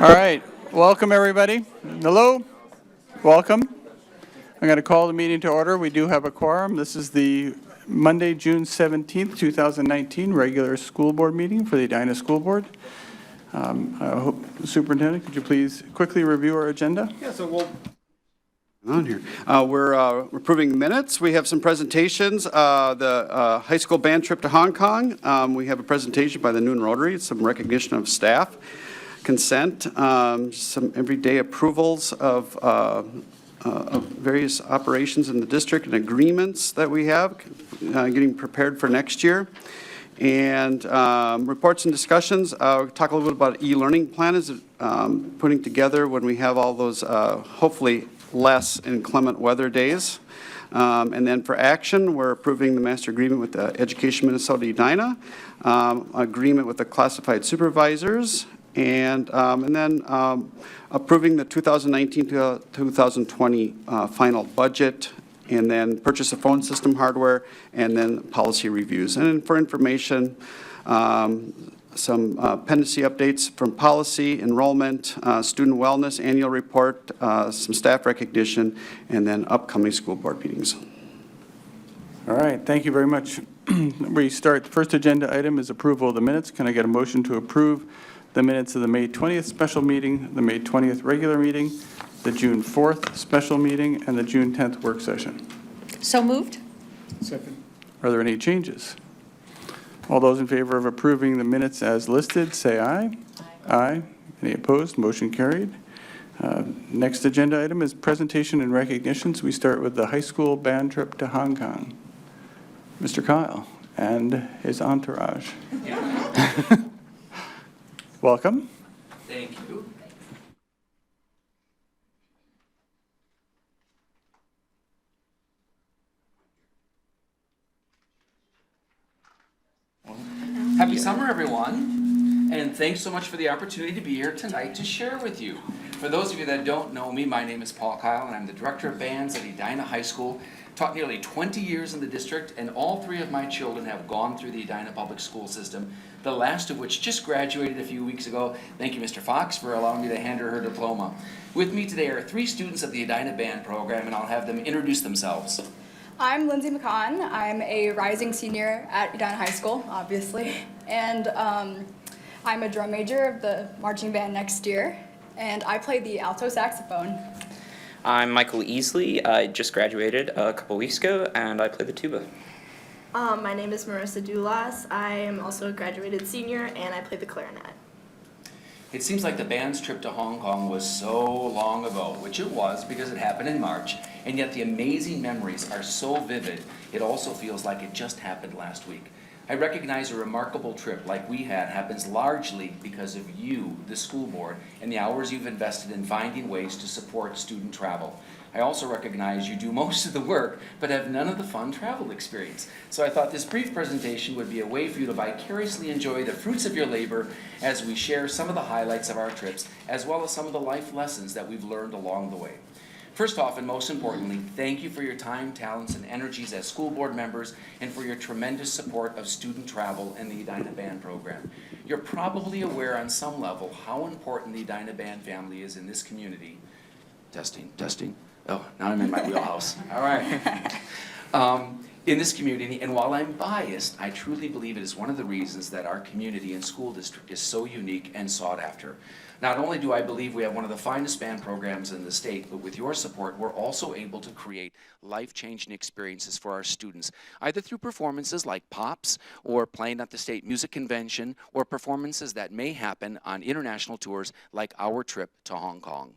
All right, welcome everybody. Hello, welcome. I'm going to call the meeting to order. We do have a quorum. This is the Monday, June 17th, 2019 regular school board meeting for the Edina School Board. Superintendent, could you please quickly review our agenda? Yeah, so we'll on here. We're approving minutes. We have some presentations. The high school band trip to Hong Kong. We have a presentation by the Noon Rotary, some recognition of staff, consent, some everyday approvals of various operations in the district and agreements that we have, getting prepared for next year. And reports and discussions. Talk a little bit about e-learning plan is putting together when we have all those hopefully less inclement weather days. And then for action, we're approving the master agreement with Education Minnesota Edina, agreement with the classified supervisors, and then approving the 2019-2020 final budget, and then purchase of phone system hardware, and then policy reviews. And for information, some pendency updates from policy, enrollment, student wellness, annual report, some staff recognition, and then upcoming school board meetings. All right, thank you very much. We start, the first agenda item is approval of the minutes. Can I get a motion to approve the minutes of the May 20th special meeting, the May 20th regular meeting, the June 4th special meeting, and the June 10th work session? So moved. Second. Are there any changes? All those in favor of approving the minutes as listed, say aye. Aye. Any opposed? Motion carried. Next agenda item is presentation and recognitions. We start with the high school band trip to Hong Kong. Mr. Kile and his entourage. Welcome. Thank you. Happy summer, everyone, and thanks so much for the opportunity to be here tonight to share with you. For those of you that don't know me, my name is Paul Kile, and I'm the Director of Bands at Edina High School. Taught nearly 20 years in the district, and all three of my children have gone through the Edina public school system, the last of which just graduated a few weeks ago. Thank you, Mr. Fox, for allowing me to hand her diploma. With me today are three students of the Edina Band program, and I'll have them introduce themselves. I'm Lindsay McCon. I'm a rising senior at Edina High School, obviously, and I'm a drum major of the marching band next year, and I play the alto saxophone. I'm Michael Easley. I just graduated a couple weeks ago, and I play the tuba. My name is Marissa Dulas. I am also a graduated senior, and I play the clarinet. It seems like the band's trip to Hong Kong was so long ago, which it was because it happened in March, and yet the amazing memories are so vivid, it also feels like it just happened last week. I recognize a remarkable trip like we had happens largely because of you, the school board, and the hours you've invested in finding ways to support student travel. I also recognize you do most of the work, but have none of the fun travel experience. So I thought this brief presentation would be a way for you to vicariously enjoy the fruits of your labor as we share some of the highlights of our trips, as well as some of the life lessons that we've learned along the way. First off, and most importantly, thank you for your time, talents, and energies as school board members, and for your tremendous support of student travel and the Edina Band program. You're probably aware on some level how important the Edina Band family is in this community. Testing. Oh, now I'm in my wheelhouse. All right. In this community, and while I'm biased, I truly believe it is one of the reasons that our community and school district is so unique and sought after. Not only do I believe we have one of the finest band programs in the state, but with your support, we're also able to create life-changing experiences for our students, either through performances like POPs, or playing at the state music convention, or performances that may happen on international tours like our trip to Hong Kong.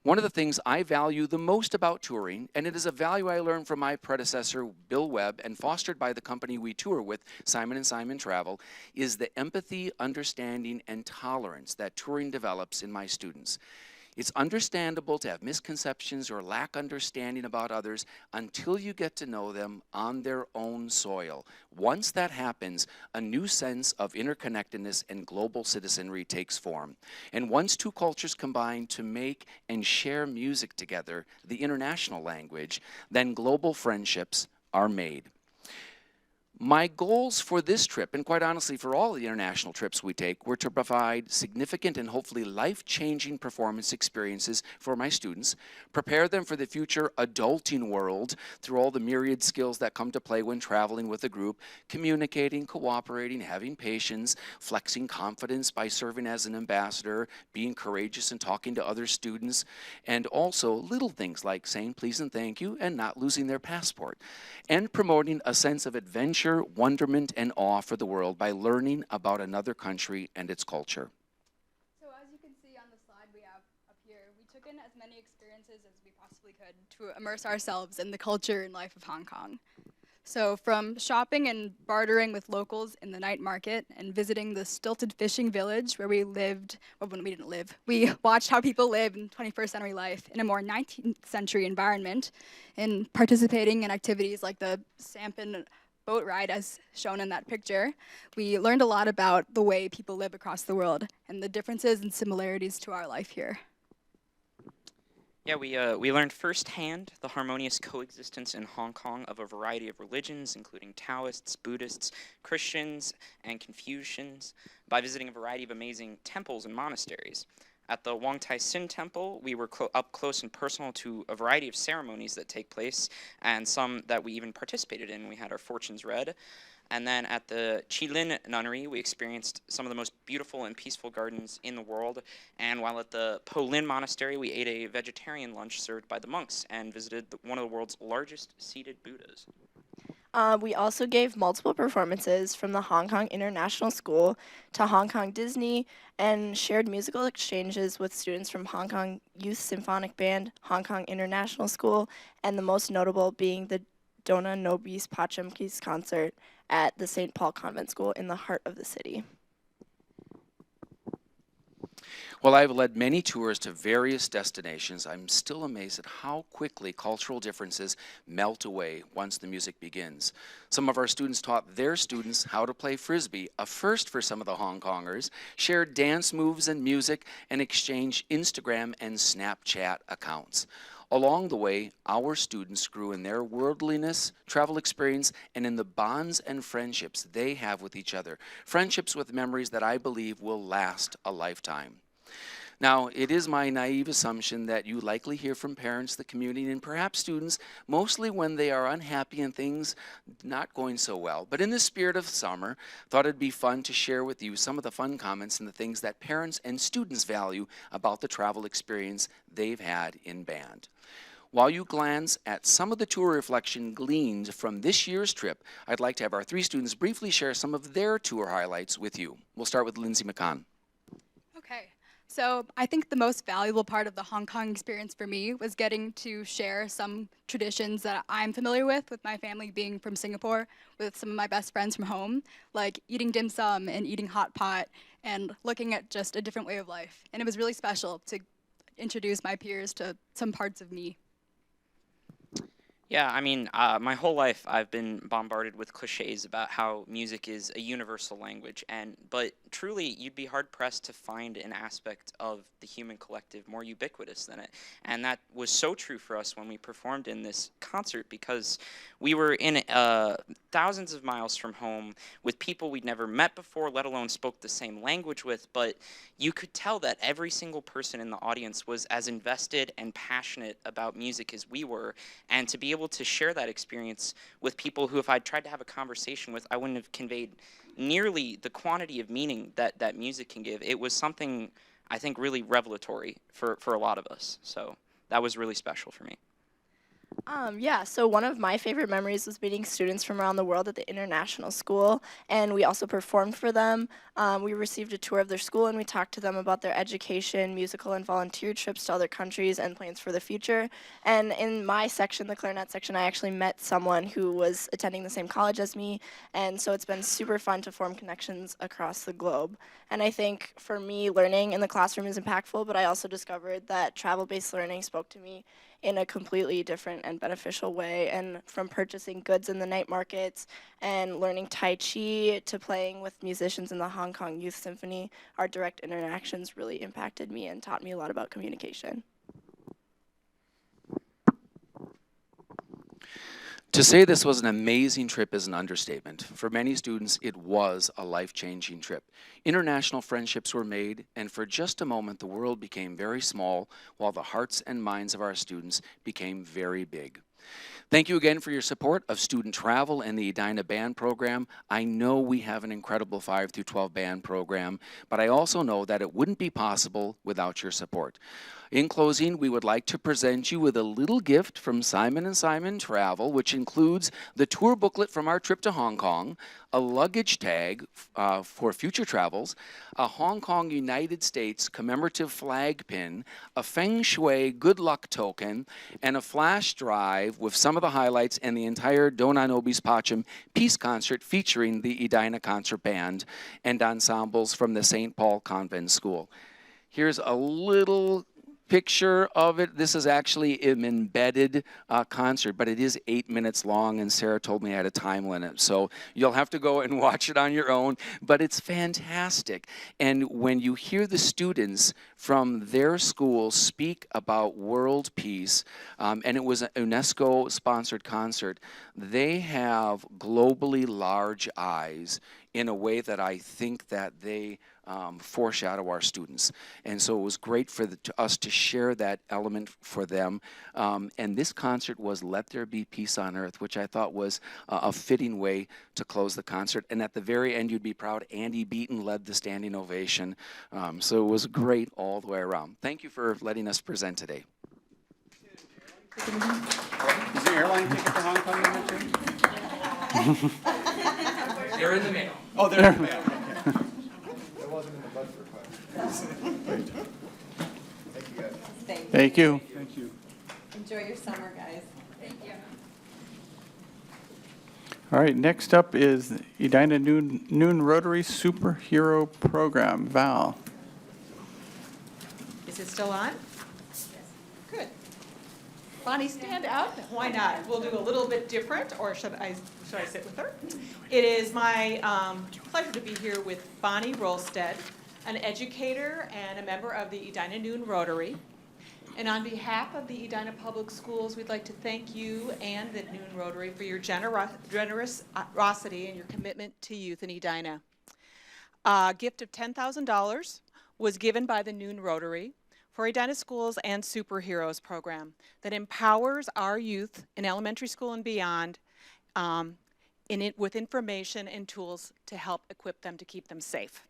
One of the things I value the most about touring, and it is a value I learned from my predecessor, Bill Webb, and fostered by the company we tour with, Simon & Simon Travel, is the empathy, understanding, and tolerance that touring develops in my students. It's understandable to have misconceptions or lack understanding about others until you get to know them on their own soil. Once that happens, a new sense of interconnectedness and global citizenry takes form. And once two cultures combine to make and share music together, the international language, then global friendships are made. My goals for this trip, and quite honestly for all the international trips we take, were to provide significant and hopefully life-changing performance experiences for my students, prepare them for the future adulting world through all the myriad skills that come to play when traveling with a group, communicating, cooperating, having patience, flexing confidence by serving as an ambassador, being courageous and talking to other students, and also little things like saying please and thank you and not losing their passport, and promoting a sense of adventure, wonderment, and awe for the world by learning about another country and its culture. So as you can see on the slide we have up here, we took in as many experiences as we possibly could to immerse ourselves in the culture and life of Hong Kong. So from shopping and bartering with locals in the night market and visiting the stilted fishing village where we lived, well, when we didn't live, we watched how people live in 21st century life in a more 19th century environment, and participating in activities like the sampan boat ride as shown in that picture. We learned a lot about the way people live across the world and the differences and similarities to our life here. Yeah, we learned firsthand the harmonious coexistence in Hong Kong of a variety of religions, including Taoists, Buddhists, Christians, and Confucians, by visiting a variety of amazing temples and monasteries. At the Wong Tai Sin Temple, we were up close and personal to a variety of ceremonies that take place, and some that we even participated in. We had our fortunes read. And then at the Kile Nunnery, we experienced some of the most beautiful and peaceful gardens in the world. And while at the Po Lin Monastery, we ate a vegetarian lunch served by the monks and visited one of the world's largest seated Buddhas. We also gave multiple performances from the Hong Kong International School to Hong Kong Disney and shared musical exchanges with students from Hong Kong Youth Symphonic Band, Hong Kong International School, and the most notable being the Dona Nobis Pachamkis concert at the St. Paul Convent School in the heart of the city. While I've led many tours to various destinations, I'm still amazed at how quickly cultural differences melt away once the music begins. Some of our students taught their students how to play Frisbee, a first for some of the Hong Kongers, shared dance moves and music, and exchanged Instagram and Snapchat accounts. Along the way, our students grew in their worldliness, travel experience, and in the bonds and friendships they have with each other. Friendships with memories that I believe will last a lifetime. Now, it is my naive assumption that you likely hear from parents, the community, and perhaps students, mostly when they are unhappy and things not going so well. But in the spirit of summer, thought it'd be fun to share with you some of the fun comments and the things that parents and students value about the travel experience they've had in band. While you glance at some of the tour reflection gleaned from this year's trip, I'd like to have our three students briefly share some of their tour highlights with you. We'll start with Lindsay McCann. Okay. So I think the most valuable part of the Hong Kong experience for me was getting to share some traditions that I'm familiar with my family being from Singapore, with some of my best friends from home, like eating dim sum and eating hot pot and looking at just a different way of life. And it was really special to introduce my peers to some parts of me. Yeah, I mean, my whole life I've been bombarded with cliches about how music is a universal language, but truly you'd be hard-pressed to find an aspect of the human collective more ubiquitous than it. And that was so true for us when we performed in this concert, because we were in thousands of miles from home with people we'd never met before, let alone spoke the same language with, but you could tell that every single person in the audience was as invested and passionate about music as we were, and to be able to share that experience with people who, if I'd tried to have a conversation with, I wouldn't have conveyed nearly the quantity of meaning that music can give. It was something, I think, really revelatory for a lot of us. So that was really special for me. Yeah, so one of my favorite memories was meeting students from around the world at the international school, and we also performed for them. We received a tour of their school, and we talked to them about their education, musical and volunteer trips to other countries, and plans for the future. And in my section, the clarinet section, I actually met someone who was attending the same college as me, and so it's been super fun to form connections across the globe. And I think for me, learning in the classroom is impactful, but I also discovered that travel-based learning spoke to me in a completely different and beneficial way. And from purchasing goods in the night markets and learning Tai Chi to playing with musicians in the Hong Kong Youth Symphony, our direct interactions really impacted me and taught me a lot about communication. To say this was an amazing trip is an understatement. For many students, it was a life-changing trip. International friendships were made, and for just a moment, the world became very small, while the hearts and minds of our students became very big. Thank you again for your support of student travel and the Edina Band Program. I know we have an incredible 5 through 12 band program, but I also know that it wouldn't be possible without your support. In closing, we would like to present you with a little gift from Simon & Simon Travel, which includes the tour booklet from our trip to Hong Kong, a luggage tag for future travels, a Hong Kong United States commemorative flag pin, a Feng Shui good luck token, and a flash drive with some of the highlights and the entire Dona Nobis Pacem Peace Concert featuring the Edina Concert Band and ensembles from the St. Paul Convent School. Here's a little picture of it. This is actually an embedded concert, but it is 8 minutes long, and Sarah told me I had a time limit, so you'll have to go and watch it on your own, but it's fantastic. And when you hear the students from their school speak about world peace, and it was an UNESCO-sponsored concert, they have globally large eyes in a way that I think that they foreshadow our students. And so it was great for us to share that element for them. And this concert was Let There Be Peace on Earth, which I thought was a fitting way to close the concert. And at the very end, you'd be proud, Andy Beaton led the standing ovation. So it was great all the way around. Thank you for letting us present today. Is the airline ticket to Hong Kong in there too? They're in the mail. Oh, they're in the mail. Thank you. Enjoy your summer, guys. Thank you. All right, next up is Edina Noon Rotary Superhero Program. Val. Is it still on? Good. Bonnie, stand up. Why not? We'll do a little bit different, or should I sit with her? It is my pleasure to be here with Bonnie Rolstead, an educator and a member of the Edina Noon Rotary. And on behalf of the Edina Public Schools, we'd like to thank you and the Noon Rotary for your generosity and your commitment to youth in Edina. A gift of $10,000 was given by the Noon Rotary for Edina Schools and Superheroes program that empowers our youth in elementary school and beyond with information and tools to help equip them to keep them safe.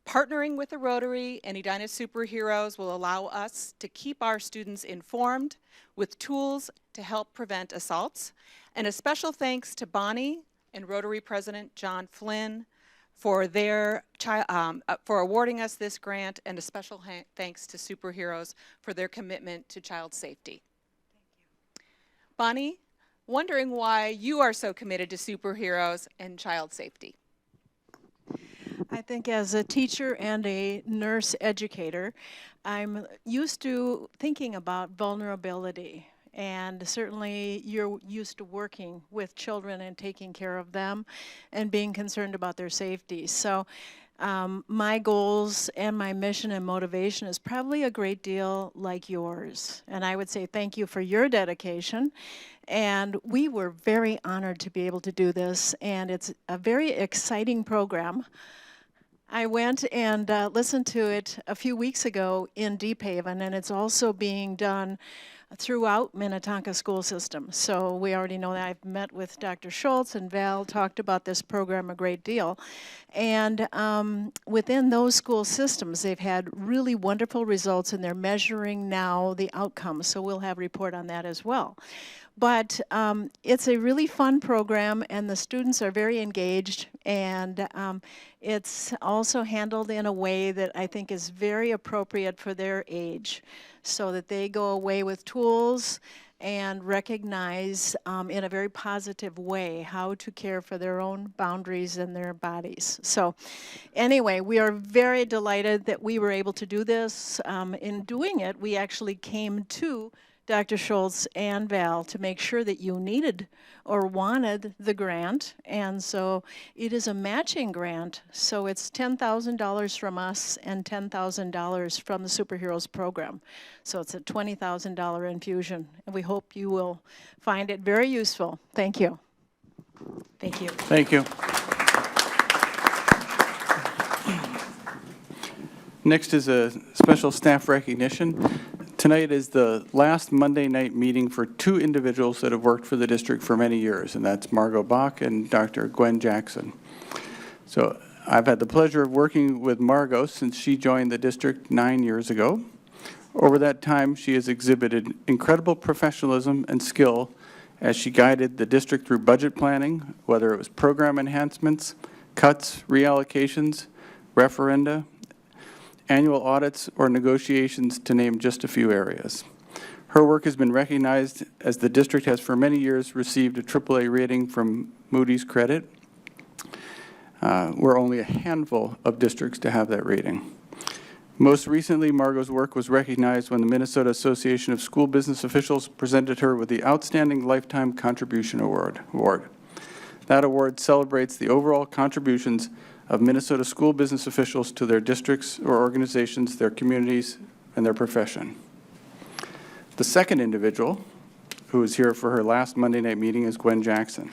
Partnering with the Rotary and Edina Superheroes will allow us to keep our students informed with tools to help prevent assaults. And a special thanks to Bonnie and Rotary President John Flynn for for awarding us this grant, and a special thanks to Superheroes for their commitment to child safety. Thank you. Bonnie, wondering why you are so committed to Superheroes and child safety? I think as a teacher and a nurse educator, I'm used to thinking about vulnerability. And certainly you're used to working with children and taking care of them and being concerned about their safety. So my goals and my mission and motivation is probably a great deal like yours. And I would say thank you for your dedication. And we were very honored to be able to do this. And it's a very exciting program. I went and listened to it a few weeks ago in Deep Haven, and it's also being done throughout Minnetonka school system. So we already know that. I've met with Dr. Schultz, and Val talked about this program a great deal. And within those school systems, they've had really wonderful results, and they're measuring now the outcomes. So we'll have a report on that as well. But it's a really fun program, and the students are very engaged, and it's also handled in a way that I think is very appropriate for their age, so that they go away with tools and recognize in a very positive way how to care for their own boundaries and their bodies. So anyway, we are very delighted that we were able to do this. In doing it, we actually came to Dr. Schultz and Val to make sure that you needed or wanted the grant. And so it is a matching grant. So it's $10,000 from us and $10,000 from the Superheroes program. So it's a $20,000 infusion. And we hope you will find it very useful. Thank you. Thank you. Thank you. Next is a special staff recognition. Tonight is the last Monday night meeting for two individuals that have worked for the district for many years, and that's Margot Bach and Dr. Gwen Jackson. So I've had the pleasure of working with Margot since she joined the district 9 years ago. Over that time, she has exhibited incredible professionalism and skill as she guided the district through budget planning, whether it was program enhancements, cuts, reallocations, referenda, annual audits, or negotiations, to name just a few areas. Her work has been recognized as the district has for many years received a AAA rating from Moody's Credit. We're only a handful of districts to have that rating. Most recently, Margot's work was recognized when the Minnesota Association of School Business Officials presented her with the Outstanding Lifetime Contribution Award. That award celebrates the overall contributions of Minnesota school business officials to their districts or organizations, their communities, and their profession. The second individual who is here for her last Monday night meeting is Gwen Jackson.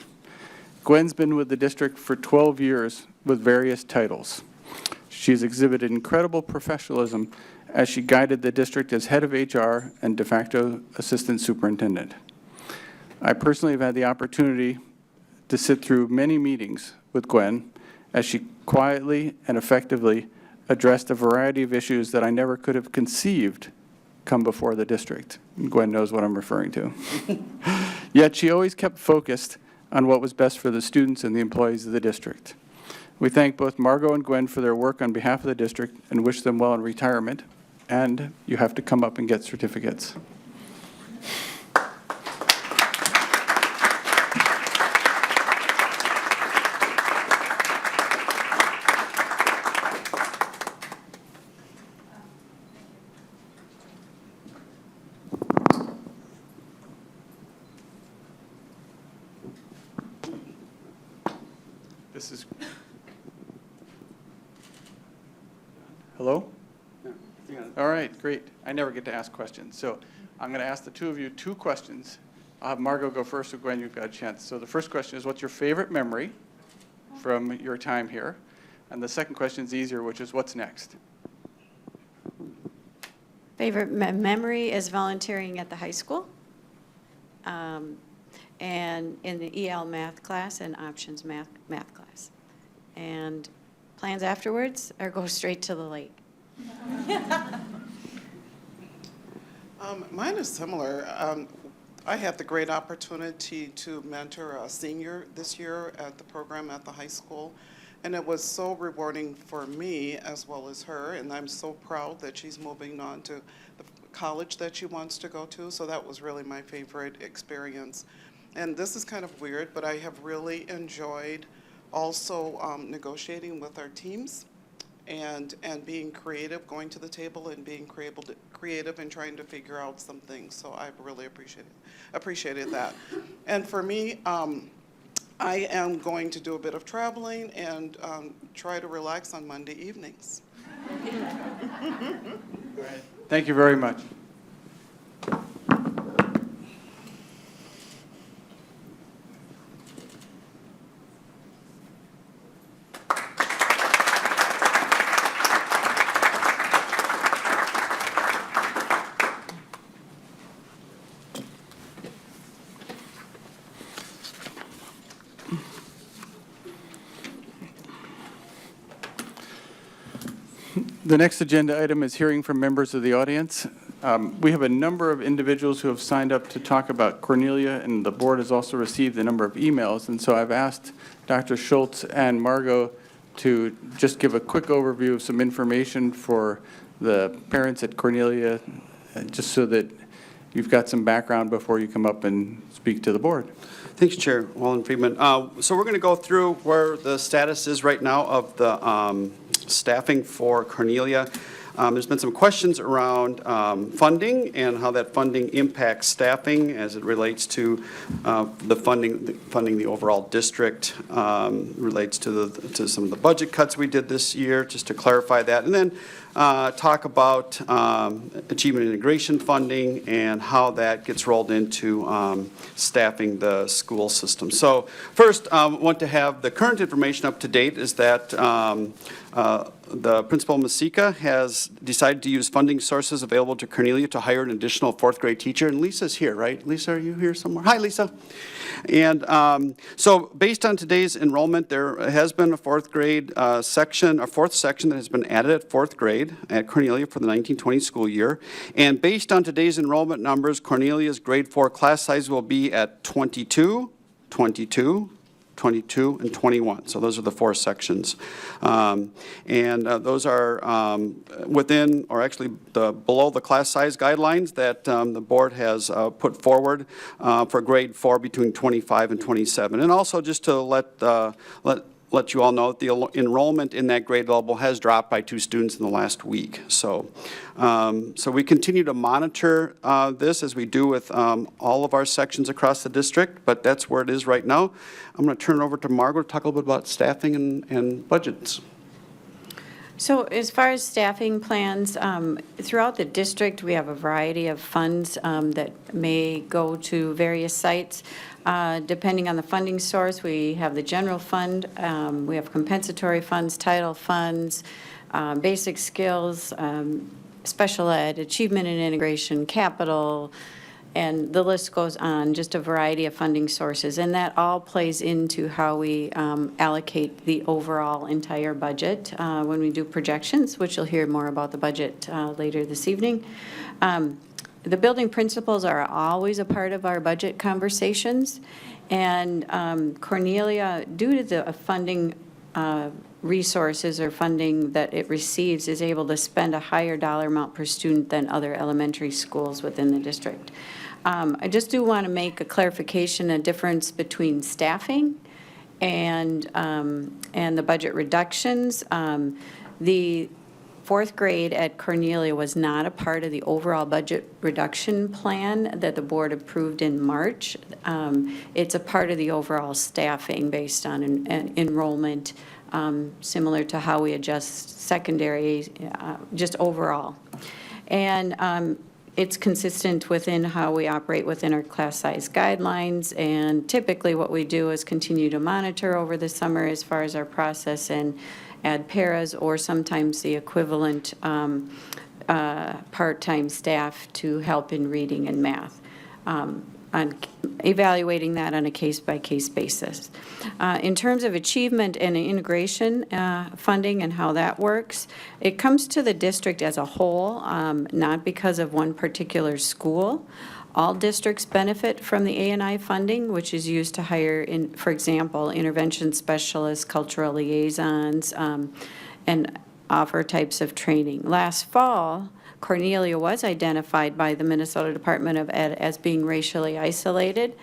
Gwen's been with the district for 12 years with various titles. She's exhibited incredible professionalism as she guided the district as head of HR and de facto assistant superintendent. I personally have had the opportunity to sit through many meetings with Gwen as she quietly and effectively addressed a variety of issues that I never could have conceived come before the district. Gwen knows what I'm referring to. Yet she always kept focused on what was best for the students and the employees of the district. We thank both Margot and Gwen for their work on behalf of the district and wish them well in retirement. And you have to come up and get certificates. This is, hello? All right, great. I never get to ask questions. So I'm going to ask the two of you two questions. I'll have Margot go first, so Gwen, you've got a chance. So the first question is, what's your favorite memory from your time here? And the second question is easier, which is, what's next? Favorite memory is volunteering at the high school and in the EL math class and options math class. And plans afterwards are go straight to the lake. Mine is similar. I had the great opportunity to mentor a senior this year at the program at the high school. And it was so rewarding for me as well as her. And I'm so proud that she's moving on to the college that she wants to go to. So that was really my favorite experience. And this is kind of weird, but I have really enjoyed also negotiating with our teams and being creative, going to the table and being creative and trying to figure out some things. So I've really appreciated that. And for me, I am going to do a bit of traveling and try to relax on Monday evenings. Thank you very much. The next agenda item is hearing from members of the audience. We have a number of individuals who have signed up to talk about Cornelia, and the board has also received a number of emails. And so I've asked Dr. Schultz and Margot to just give a quick overview of some information for the parents at Cornelia, just so that you've got some background before you come up and speak to the board. Thanks, Chair Wallen-Friedman. So we're going to go through where the status is right now of the staffing for Cornelia. There's been some questions around funding and how that funding impacts staffing as it relates to the funding the overall district, relates to some of the budget cuts we did this year, just to clarify that. And then talk about achievement integration funding and how that gets rolled into staffing the school system. So first, want to have the current information up to date is that the principal, Masika, has decided to use funding sources available to Cornelia to hire an additional fourth grade teacher. And Lisa's here, right? Lisa, are you here somewhere? Hi, Lisa. And so based on today's enrollment, there has been a fourth grade section, a fourth section that has been added at fourth grade at Cornelia for the 1920 school year. And based on today's enrollment numbers, Cornelia's grade 4 class size will be at 22, 22, 22, and 21. So those are the 4 sections. Those are within, or actually below the class size guidelines that the board has put forward for grade 4 between 25 and 27. And also just to let you all know that the enrollment in that grade level has dropped by 2 students in the last week. So we continue to monitor this as we do with all of our sections across the district, but that's where it is right now. I'm going to turn it over to Margaret to talk a little bit about staffing and budgets. So as far as staffing plans, throughout the district, we have a variety of funds that may go to various sites. Depending on the funding source, we have the general fund, we have compensatory funds, title funds, basic skills, special ed, achievement and integration, capital, and the list goes on, just a variety of funding sources. And that all plays into how we allocate the overall entire budget when we do projections, which you'll hear more about the budget later this evening. The building principals are always a part of our budget conversations. And Cornelia, due to the funding resources or funding that it receives, is able to spend a higher dollar amount per student than other elementary schools within the district. I just do want to make a clarification, a difference between staffing and the budget reductions. The fourth grade at Cornelia was not a part of the overall budget reduction plan that the board approved in March. It's a part of the overall staffing based on an enrollment, similar to how we adjust secondary, just overall. And it's consistent within how we operate within our class size guidelines. And typically what we do is continue to monitor over the summer as far as our process and add paras or sometimes the equivalent part-time staff to help in reading and math, on evaluating that on a case-by-case basis. In terms of achievement and integration funding and how that works, it comes to the district as a whole, not because of one particular school. All districts benefit from the A&I funding, which is used to hire, for example, intervention specialists, cultural liaisons, and offer types of training. Last fall, Cornelia was identified by the Minnesota Department of Ed as being racially isolated.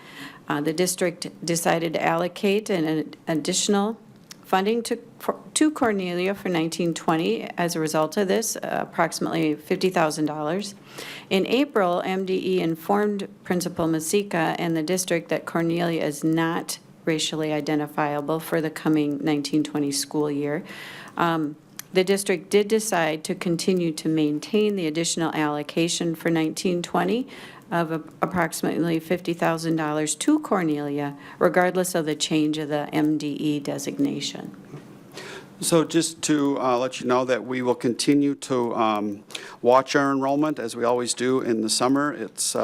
The district decided to allocate an additional funding to Cornelia for 1920 as a result of this, approximately $50,000. In April, MDE informed Principal Masika and the district that Cornelia is not racially identifiable for the coming 1920 school year. The district did decide to continue to maintain the additional allocation for 1920 of approximately $50,000 to Cornelia, regardless of the change of the MDE designation. So just to let you know that we will continue to watch our enrollment as we always do in the summer. It's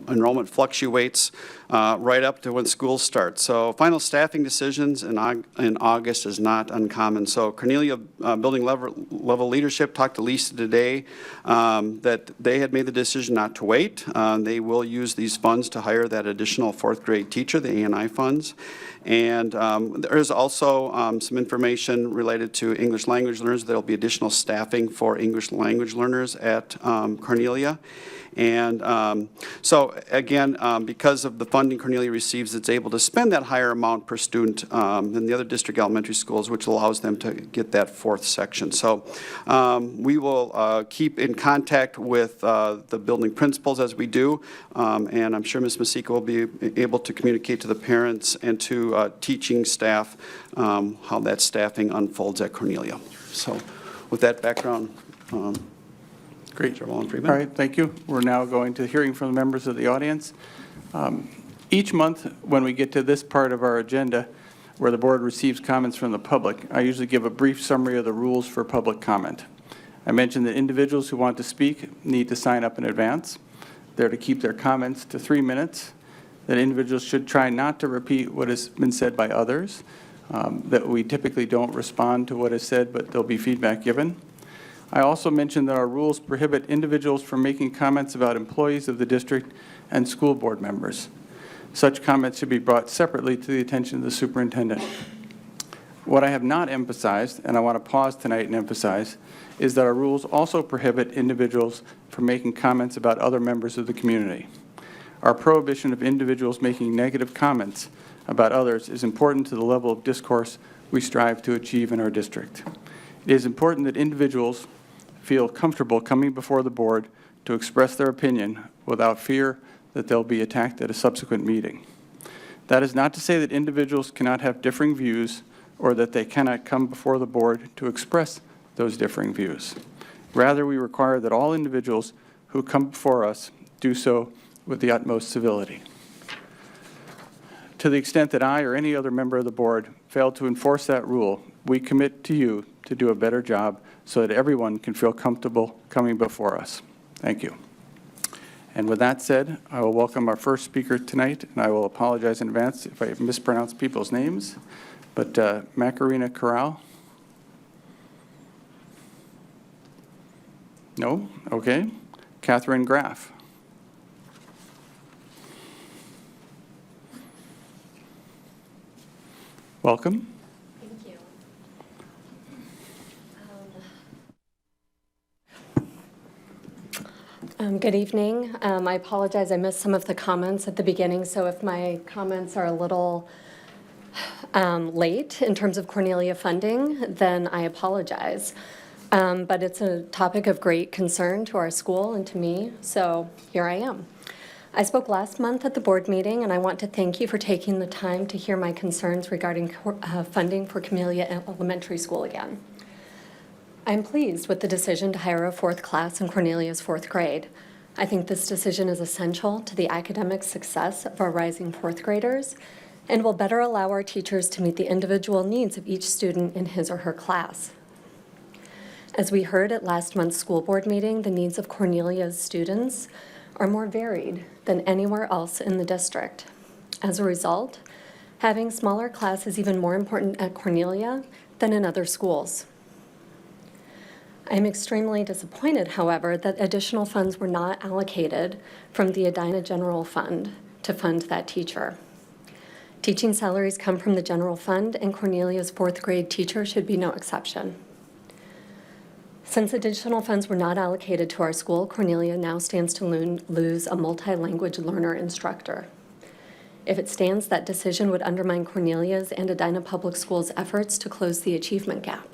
enrollment fluctuates right up to when school starts. So final staffing decisions in August is not uncommon. So Cornelia building level leadership talked to Lisa today that they had made the decision not to wait. They will use these funds to hire that additional fourth grade teacher, the A&I funds. And there is also some information related to English language learners. There will be additional staffing for English language learners at Cornelia. And So again, because of the funding Cornelia receives, it's able to spend that higher amount per student than the other district elementary schools, which allows them to get that fourth section. So we will keep in contact with the building principals as we do, and I'm sure Ms. Masika will be able to communicate to the parents and to teaching staff how that staffing unfolds at Cornelia. So with that background, Great. Mr. Wallen-Friedman. All right, thank you. We're now going to hearing from the members of the audience. Each month, when we get to this part of our agenda, where the board receives comments from the public, I usually give a brief summary of the rules for public comment. I mentioned that individuals who want to speak need to sign up in advance. They're to keep their comments to 3 minutes, that individuals should try not to repeat what has been said by others, that we typically don't respond to what is said, but there'll be feedback given. I also mentioned that our rules prohibit individuals from making comments about employees of the district and school board members. Such comments should be brought separately to the attention of the superintendent. What I have not emphasized, and I want to pause tonight and emphasize, is that our rules also prohibit individuals from making comments about other members of the community. Our prohibition of individuals making negative comments about others is important to the level of discourse we strive to achieve in our district. It is important that individuals feel comfortable coming before the board to express their opinion without fear that they'll be attacked at a subsequent meeting. That is not to say that individuals cannot have differing views or that they cannot come before the board to express those differing views. Rather, we require that all individuals who come before us do so with the utmost civility. To the extent that I or any other member of the board fail to enforce that rule, we commit to you to do a better job so that everyone can feel comfortable coming before us. Thank you. And with that said, I will welcome our first speaker tonight, and I will apologize in advance if I mispronounce people's names, but Macarena Corral. No? Okay. Kathryn Graf. Welcome. Thank you. Good evening. I apologize, I missed some of the comments at the beginning, so if my comments are a little late in terms of Cornelia funding, then I apologize. But it's a topic of great concern to our school and to me, so here I am. I spoke last month at the board meeting, and I want to thank you for taking the time to hear my concerns regarding funding for Cornelia Elementary School again. I'm pleased with the decision to hire a 4th class in Cornelia's 4th grade. I think this decision is essential to the academic success of our rising 4th graders and will better allow our teachers to meet the individual needs of each student in his or her class. As we heard at last month's school board meeting, the needs of Cornelia's students are more varied than anywhere else in the district. As a result, having smaller classes is even more important at Cornelia than in other schools. I'm extremely disappointed, however, that additional funds were not allocated from the Edina General Fund to fund that teacher. Teaching salaries come from the general fund, and Cornelia's 4th grade teacher should be no exception. Since additional funds were not allocated to our school, Cornelia now stands to lose a multi-language learner instructor. If it stands, that decision would undermine Cornelia's and Edina Public Schools' efforts to close the achievement gap.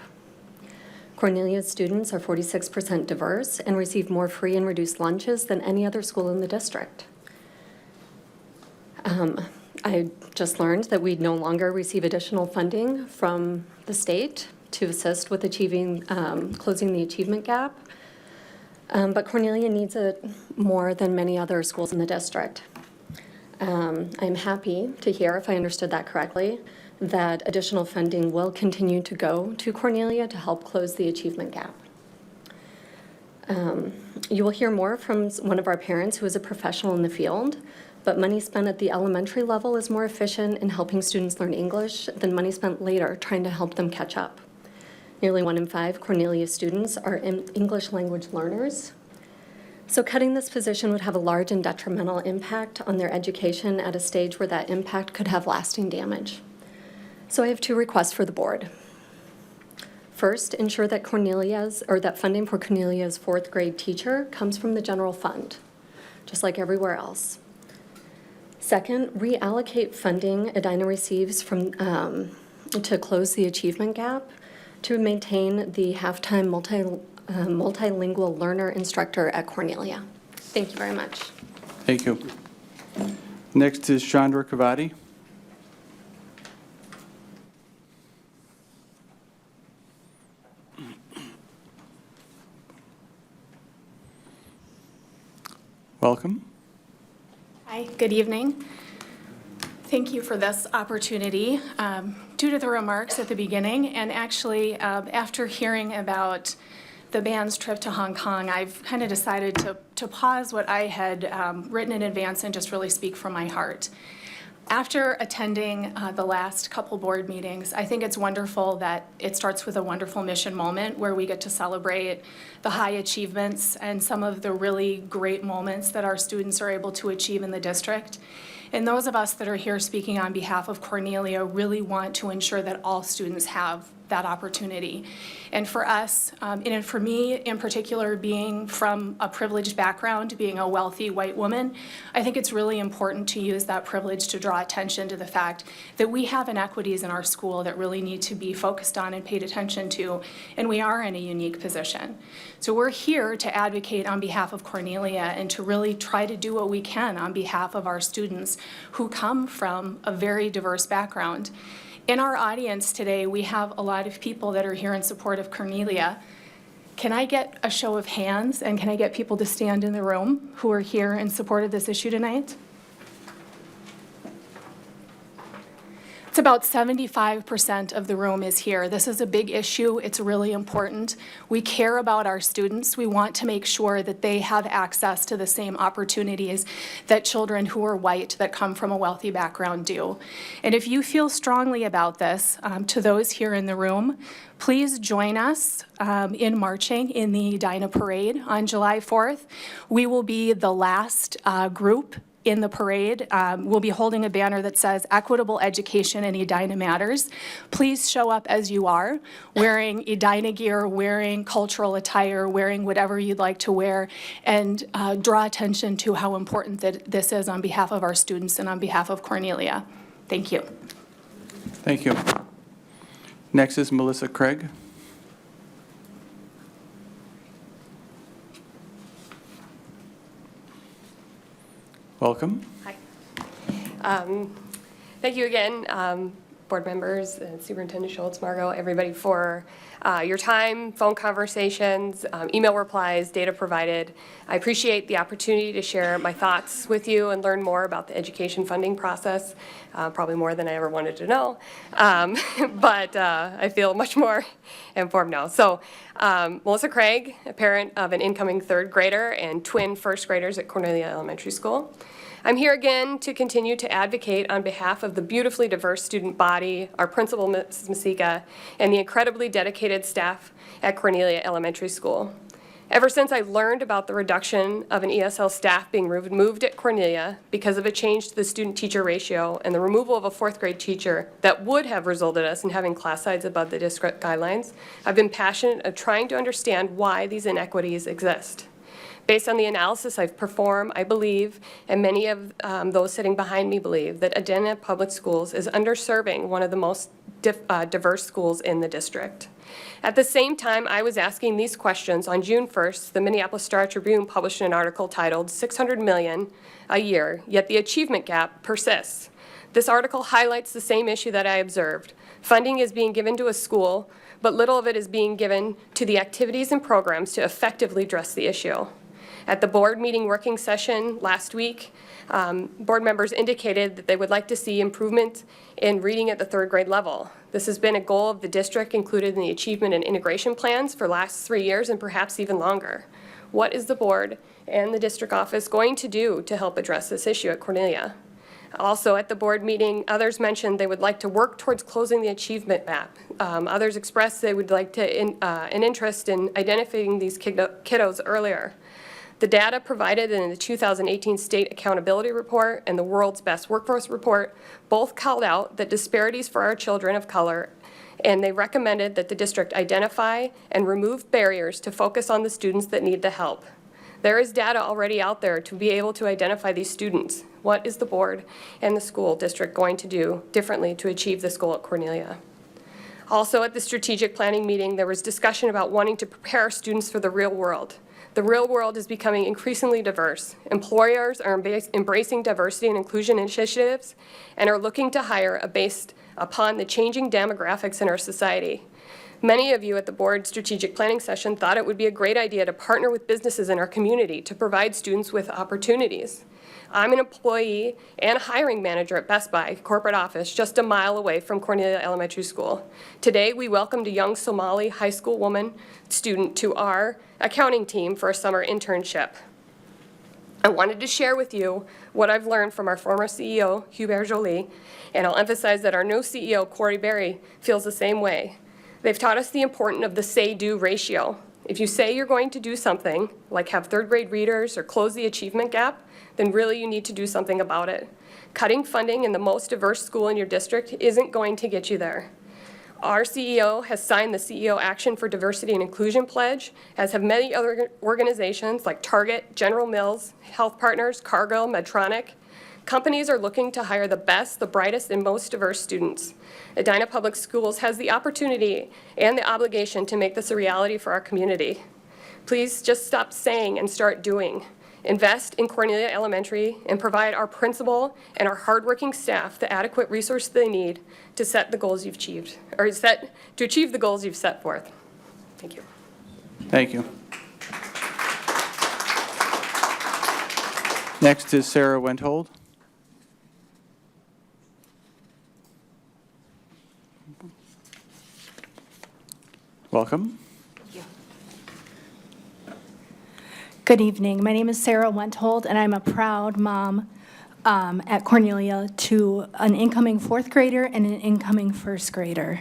Cornelia's students are 46% diverse and receive more free and reduced lunches than any other school in the district. I just learned that we no longer receive additional funding from the state to assist with achieving, closing the achievement gap. But Cornelia needs it more than many other schools in the district. I'm happy to hear, if I understood that correctly, that additional funding will continue to go to Cornelia to help close the achievement gap. You will hear more from one of our parents who is a professional in the field, but money spent at the elementary level is more efficient in helping students learn English than money spent later trying to help them catch up. Nearly 1 in 5 Cornelia students are English language learners. So cutting this position would have a large and detrimental impact on their education at a stage where that impact could have lasting damage. So I have 2 requests for the board. First, ensure that funding for Cornelia's 4th grade teacher comes from the general fund. just like everywhere else. Second, reallocate funding Edina receives from to close the achievement gap to maintain the half-time multilingual learner instructor at Cornelia. Thank you very much. Thank you. Next is Chandra Kavadi. Welcome. Hi, good evening. Thank you for this opportunity. Due to the remarks at the beginning, and actually after hearing about the band's trip to Hong Kong, I've kind of decided to pause what I had written in advance and just really speak from my heart. After attending the last couple board meetings, I think it's wonderful that it starts with a wonderful mission moment where we get to celebrate the high achievements and some of the really great moments that our students are able to achieve in the district. And those of us that are here speaking on behalf of Cornelia really want to ensure that all students have that opportunity. And for us, and for me in particular, being from a privileged background, being a wealthy white woman, I think it's really important to use that privilege to draw attention to the fact that we have inequities in our school that really need to be focused on and paid attention to, and we are in a unique position. So we're here to advocate on behalf of Cornelia and to really try to do what we can on behalf of our students who come from a very diverse background. In our audience today, we have a lot of people that are here in support of Cornelia. Can I get a show of hands, and can I get people to stand in the room who are here in support of this issue tonight? It's about 75% of the room is here. This is a big issue. It's really important. We care about our students. We want to make sure that they have access to the same opportunities that children who are white that come from a wealthy background do. And if you feel strongly about this, to those here in the room, please join us in marching in the Edina Parade on July 4th. We will be the last group in the parade. We'll be holding a banner that says equitable education in Edina matters. Please show up as you are, wearing Edina gear, wearing cultural attire, wearing whatever you'd like to wear, and draw attention to how important that this is on behalf of our students and on behalf of Cornelia. Thank you. Thank you. Next is Melissa Craig. Welcome. Hi. Thank you again, board members, Superintendent Schultz, Margot, everybody for your time, phone conversations, email replies, data provided. I appreciate the opportunity to share my thoughts with you and learn more about the education funding process, probably more than I ever wanted to know, but I feel much more informed now. So Melissa Craig, a parent of an incoming third grader and twin first graders at Cornelia Elementary School. I'm here again to continue to advocate on behalf of the beautifully diverse student body, our principal, Mrs. Masika, and the incredibly dedicated staff at Cornelia Elementary School. Ever since I learned about the reduction of an ESL staff being removed at Cornelia because of a change to the student-teacher ratio and the removal of a fourth grade teacher that would have resulted us in having class size above the district guidelines, I've been passionate of trying to understand why these inequities exist. Based on the analysis I've performed, I believe, and many of those sitting behind me believe, that Edina Public Schools is underserving one of the most diverse schools in the district. At the same time I was asking these questions, on June 1st, the Minneapolis Star-Tribune published an article titled $600 million a year, yet the achievement gap persists. This article highlights the same issue that I observed. Funding is being given to a school, but little of it is being given to the activities and programs to effectively address the issue. At the board meeting working session last week, board members indicated that they would like to see improvement in reading at the third grade level. This has been a goal of the district included in the achievement and integration plans for the last 3 years and perhaps even longer. What is the board and the district office going to do to help address this issue at Cornelia? Also at the board meeting, others mentioned they would like to work towards closing the achievement gap. Others expressed they would like to an interest in identifying these kiddos earlier. The data provided in the 2018 State Accountability Report and the World's Best Workforce Report both called out that disparities for our children of color, and they recommended that the district identify and remove barriers to focus on the students that need the help. There is data already out there to be able to identify these students. What is the board and the school district going to do differently to achieve this goal at Cornelia? Also, at the strategic planning meeting, there was discussion about wanting to prepare students for the real world. The real world is becoming increasingly diverse. Employers are embracing diversity and inclusion initiatives and are looking to hire based upon the changing demographics in our society. Many of you at the board strategic planning session thought it would be a great idea to partner with businesses in our community to provide students with opportunities. I'm an employee and hiring manager at Best Buy corporate office just a mile away from Cornelia Elementary School. Today, we welcomed a young Somali high school woman student to our accounting team for a summer internship. I wanted to share with you what I've learned from our former CEO, Hubert Joly, and I'll emphasize that our new CEO, Corey Berry, feels the same way. They've taught us the importance of the say-do ratio. If you say you're going to do something, like have third grade readers or close the achievement gap, then really you need to do something about it. Cutting funding in the most diverse school in your district isn't going to get you there. Our CEO has signed the CEO Action for Diversity and Inclusion Pledge, as have many other organizations like Target, General Mills, Health Partners, Cargill, Medtronic. Companies are looking to hire the best, the brightest, and most diverse students. Edina Public Schools has the opportunity and the obligation to make this a reality for our community. Please just stop saying and start doing. Invest in Cornelia Elementary and provide our principal and our hardworking staff the adequate resources they need to set the goals you've achieved, or to achieve the goals you've set forth. Thank you. Thank you. Next is Sarah Wenthold. Welcome. Good evening. My name is Sarah Wenthold, and I'm a proud mom at Cornelia to an incoming fourth grader and an incoming first grader.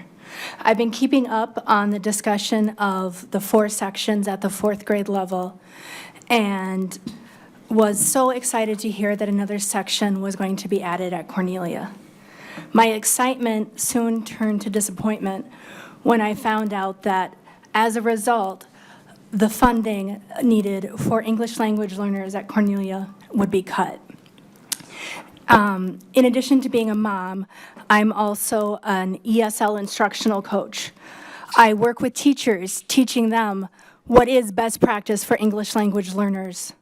I've been keeping up on the discussion of the 4 sections at the fourth grade level and was so excited to hear that another section was going to be added at Cornelia. My excitement soon turned to disappointment when I found out that as a result, the funding needed for English language learners at Cornelia would be cut. In addition to being a mom, I'm also an ESL instructional coach. I work with teachers, teaching them what is best practice for English language learners.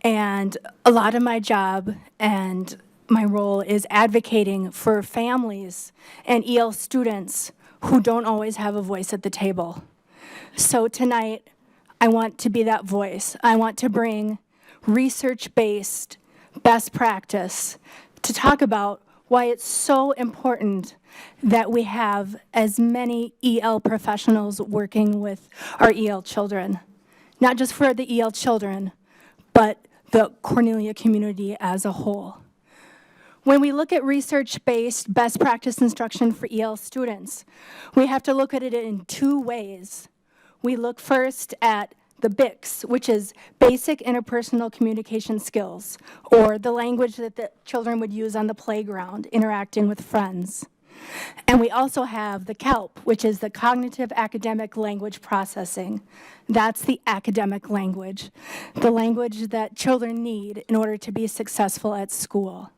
And a lot of my job and my role is advocating for families and EL students who don't always have a voice at the table. So tonight, I want to be that voice. I want to bring research-based best practice to talk about why it's so important that we have as many EL professionals working with our EL children. Not just for the EL children, but the Cornelia community as a whole. When we look at research-based best practice instruction for EL students, we have to look at it in 2 ways. We look first at the BICS, which is basic interpersonal communication skills, or the language that the children would use on the playground, interacting with friends. And we also have the CALP, which is the cognitive academic language processing. That's the academic language, the language that children need in order to be successful at school.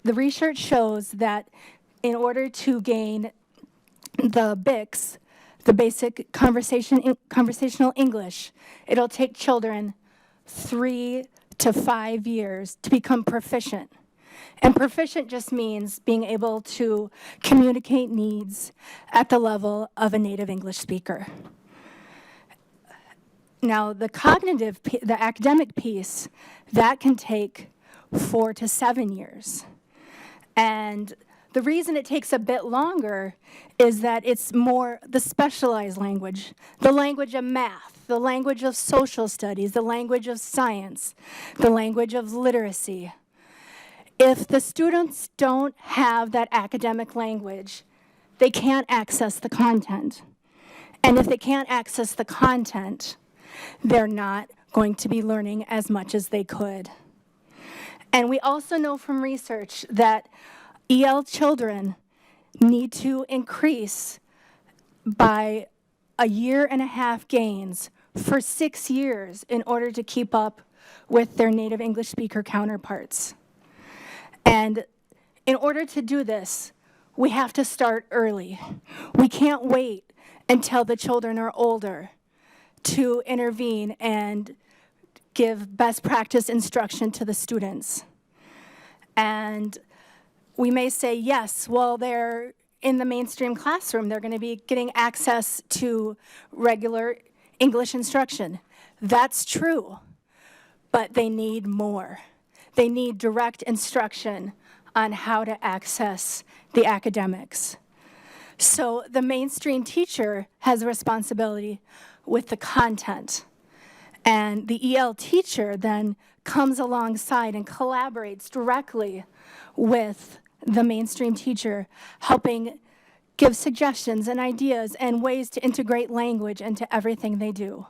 The research shows that in order to gain the BICS, the basic conversational English, it'll take children 3 to 5 years to become proficient. And proficient just means being able to communicate needs at the level of a native English speaker. Now, the academic piece, that can take 4 to 7 years. And the reason it takes a bit longer is that it's more the specialized language, the language of math, the language of social studies, the language of science, the language of literacy. If the students don't have that academic language, they can't access the content. And if they can't access the content, they're not going to be learning as much as they could. And we also know from research that EL children need to increase by 1.5 years gains for 6 years in order to keep up with their native English speaker counterparts. And in order to do this, we have to start early. We can't wait until the children are older to intervene and give best practice instruction to the students. And we may say, yes, well, they're in the mainstream classroom. They're going to be getting access to regular English instruction. That's true, but they need more. They need direct instruction on how to access the academics. So the mainstream teacher has a responsibility with the content. And the EL teacher then comes alongside and collaborates directly with the mainstream teacher, helping give suggestions and ideas and ways to integrate language into everything they do.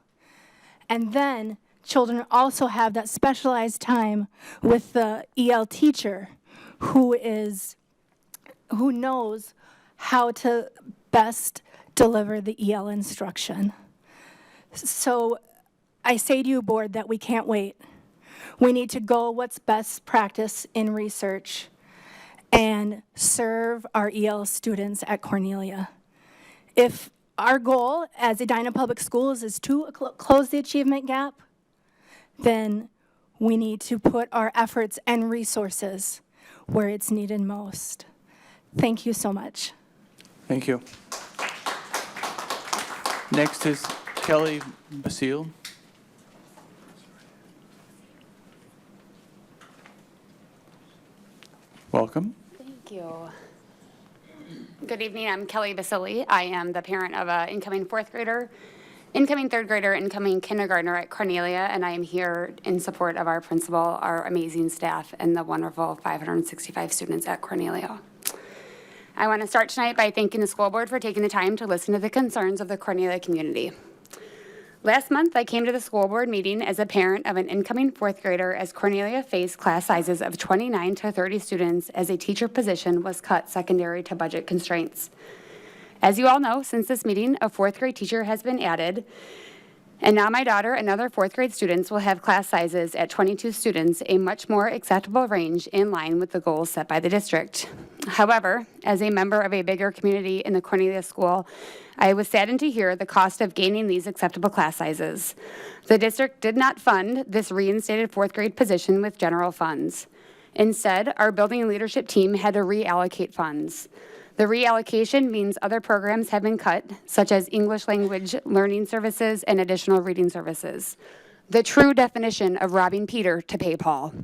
And then children also have that specialized time with the EL teacher who knows how to best deliver the EL instruction. So I say to you, board, that we can't wait. We need to go what's best practice in research and serve our EL students at Cornelia. If our goal as Edina Public Schools is to close the achievement gap, then we need to put our efforts and resources where it's needed most. Thank you so much. Thank you. Next is Kelly Vasily. Welcome. Thank you. Good evening, I'm Kelly Vasily. I am the parent of an incoming fourth grader, incoming third grader, incoming kindergartner at Cornelia, and I am here in support of our principal, our amazing staff, and the wonderful 565 students at Cornelia. I want to start tonight by thanking the school board for taking the time to listen to the concerns of the Cornelia community. Last month, I came to the school board meeting as a parent of an incoming fourth grader as Cornelia faced class sizes of 29 to 30 students as a teacher position was cut secondary to budget constraints. As you all know, since this meeting, a fourth grade teacher has been added, and now my daughter and other fourth grade students will have class sizes at 22 students, a much more acceptable range in line with the goals set by the district. However, as a member of a bigger community in the Cornelia school, I was saddened to hear the cost of gaining these acceptable class sizes. The district did not fund this reinstated fourth grade position with general funds. Instead, our building leadership team had to reallocate funds. The reallocation means other programs have been cut, such as English language learning services and additional reading services. The true definition of robbing Peter to pay Paul.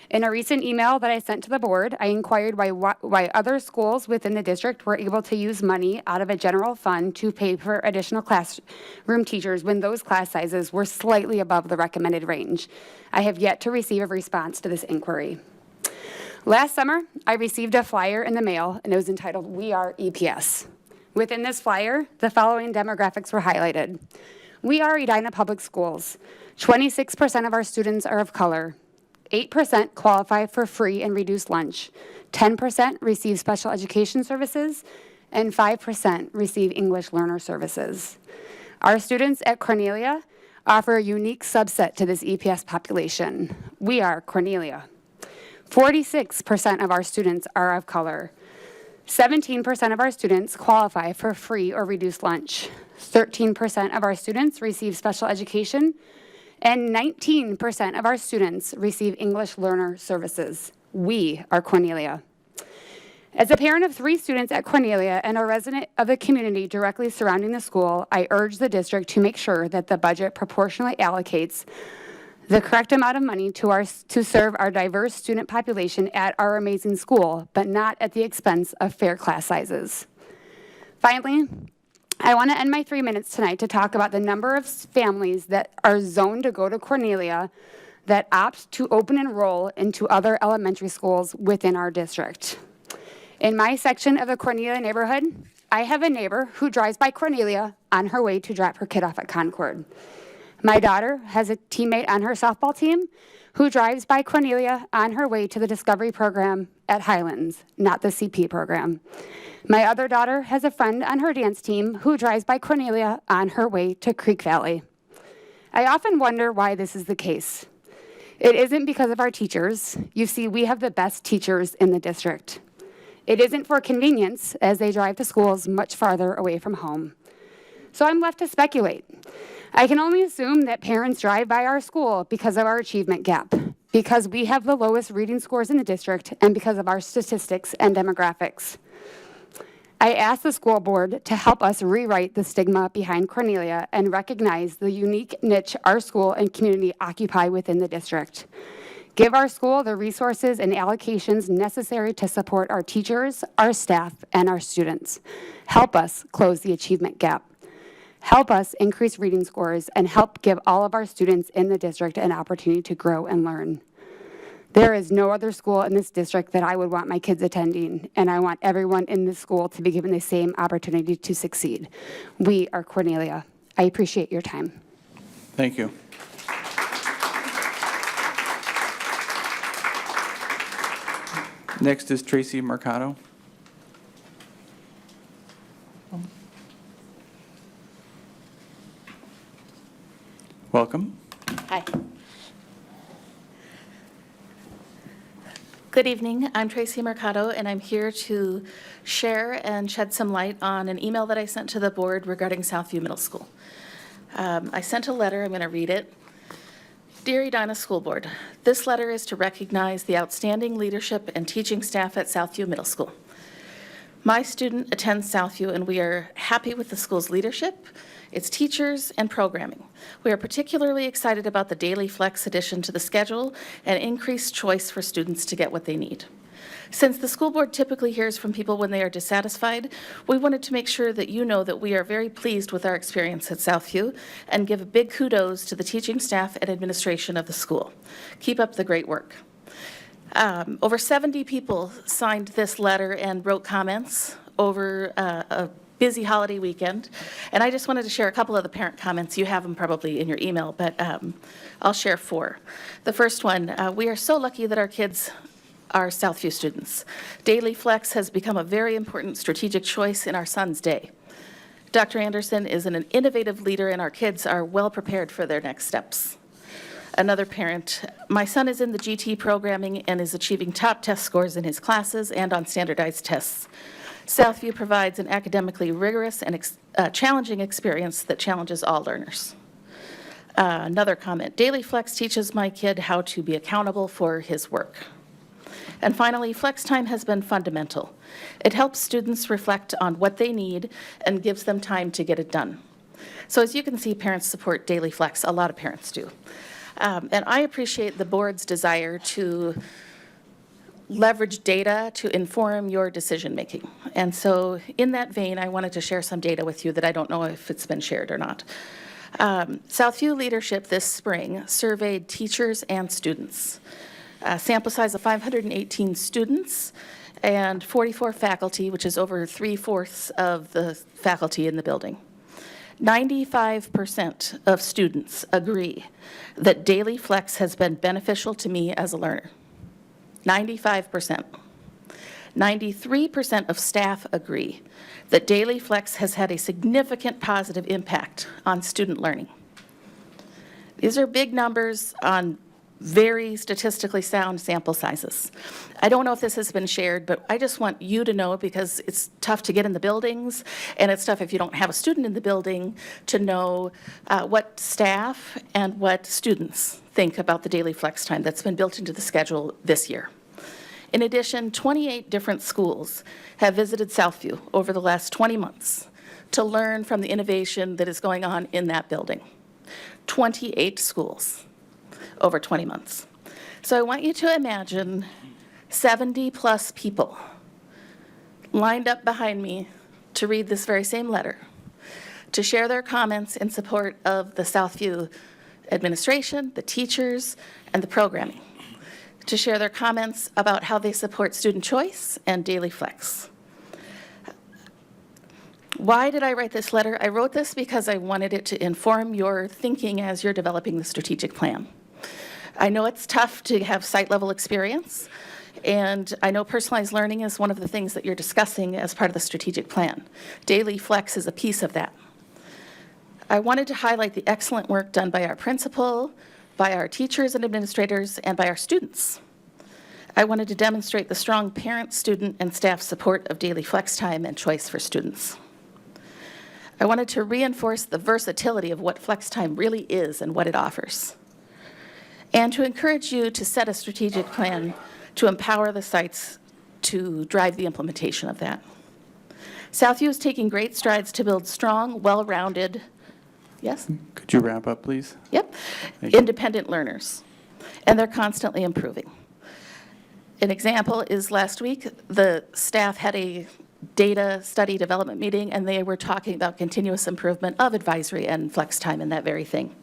In a recent email that I sent to the board, I inquired why other schools within the district were able to use money out of a general fund to pay for additional classroom teachers when those class sizes were slightly above the recommended range. I have yet to receive a response to this inquiry. Last summer, I received a flyer in the mail, and it was entitled, "We Are EPS." Within this flyer, the following demographics were highlighted. We are Edina Public Schools. 26% of our students are of color. 8% qualify for free and reduced lunch. 10% receive special education services, and 5% receive English learner services. Our students at Cornelia offer a unique subset to this EPS population. We are Cornelia. 46% of our students are of color. 17% of our students qualify for free or reduced lunch. 13% of our students receive special education, and 19% of our students receive English learner services. We are Cornelia. As a parent of 3 students at Cornelia and a resident of the community directly surrounding the school, I urge the district to make sure that the budget proportionally allocates the correct amount of money to serve our diverse student population at our amazing school, but not at the expense of fair class sizes. Finally, I want to end my 3 minutes tonight to talk about the number of families that are zoned to go to Cornelia that opt to open enroll into other elementary schools within our district. In my section of the Cornelia neighborhood, I have a neighbor who drives by Cornelia on her way to drop her kid off at Concord. My daughter has a teammate on her softball team who drives by Cornelia on her way to the Discovery program at Highlands, not the CP program. My other daughter has a friend on her dance team who drives by Cornelia on her way to Creek Valley. I often wonder why this is the case. It isn't because of our teachers. You see, we have the best teachers in the district. It isn't for convenience, as they drive to schools much farther away from home. So I'm left to speculate. I can only assume that parents drive by our school because of our achievement gap, because we have the lowest reading scores in the district, and because of our statistics and demographics. I asked the school board to help us rewrite the stigma behind Cornelia and recognize the unique niche our school and community occupy within the district. Give our school the resources and allocations necessary to support our teachers, our staff, and our students. Help us close the achievement gap. Help us increase reading scores and help give all of our students in the district an opportunity to grow and learn. There is no other school in this district that I would want my kids attending, and I want everyone in this school to be given the same opportunity to succeed. We are Cornelia. I appreciate your time. Thank you. Next is Tracy Mercado. Welcome. Hi. Good evening. I'm Tracy Mercado, and I'm here to share and shed some light on an email that I sent to the board regarding Southview Middle School. I sent a letter. I'm going to read it. Dear Edina School Board, this letter is to recognize the outstanding leadership and teaching staff at Southview Middle School. My student attends Southview, and we are happy with the school's leadership, its teachers, and programming. We are particularly excited about the Daily Flex addition to the schedule and increased choice for students to get what they need. Since the school board typically hears from people when they are dissatisfied, we wanted to make sure that you know that we are very pleased with our experience at Southview and give a big kudos to the teaching staff and administration of the school. Keep up the great work. Over 70 people signed this letter and wrote comments over a busy holiday weekend. And I just wanted to share a couple of the parent comments. You have them probably in your email, but I'll share 4. The first one, we are so lucky that our kids are Southview students. Daily Flex has become a very important strategic choice in our son's day. Dr. Anderson is an innovative leader, and our kids are well prepared for their next steps. Another parent, my son is in the GT programming and is achieving top test scores in his classes and on standardized tests. Southview provides an academically rigorous and challenging experience that challenges all learners. Another comment, Daily Flex teaches my kid how to be accountable for his work. And finally, Flex Time has been fundamental. It helps students reflect on what they need and gives them time to get it done. So as you can see, parents support Daily Flex. A lot of parents do. And I appreciate the board's desire to leverage data to inform your decision-making. And so in that vein, I wanted to share some data with you that I don't know if it's been shared or not. Southview leadership this spring surveyed teachers and students. Sample size of 518 students and 44 faculty, which is over 3/4 of the faculty in the building. 95% of students agree that Daily Flex has been beneficial to me as a learner. 95%. 93% of staff agree that Daily Flex has had a significant positive impact on student learning. These are big numbers on very statistically sound sample sizes. I don't know if this has been shared, but I just want you to know, because it's tough to get in the buildings, and it's tough if you don't have a student in the building, to know what staff and what students think about the Daily Flex Time that's been built into the schedule this year. In addition, 28 different schools have visited Southview over the last 20 months to learn from the innovation that is going on in that building. 28 schools over 20 months. So I want you to imagine 70+ people lined up behind me to read this very same letter, to share their comments in support of the Southview administration, the teachers, and the programming, to share their comments about how they support student choice and Daily Flex. Why did I write this letter? I wrote this because I wanted it to inform your thinking as you're developing the strategic plan. I know it's tough to have site-level experience, and I know personalized learning is one of the things that you're discussing as part of the strategic plan. Daily Flex is a piece of that. I wanted to highlight the excellent work done by our principal, by our teachers and administrators, and by our students. I wanted to demonstrate the strong parent, student, and staff support of daily flex time and choice for students. I wanted to reinforce the versatility of what flex time really is and what it offers, and to encourage you to set a strategic plan to empower the sites to drive the implementation of that. Southview is taking great strides to build strong, well-rounded, yes? Could you wrap up, please? Yep. Thank you. Independent learners, and they're constantly improving. An example is last week, the staff had a data study development meeting, and they were talking about continuous improvement of advisory and flex time and that very thing.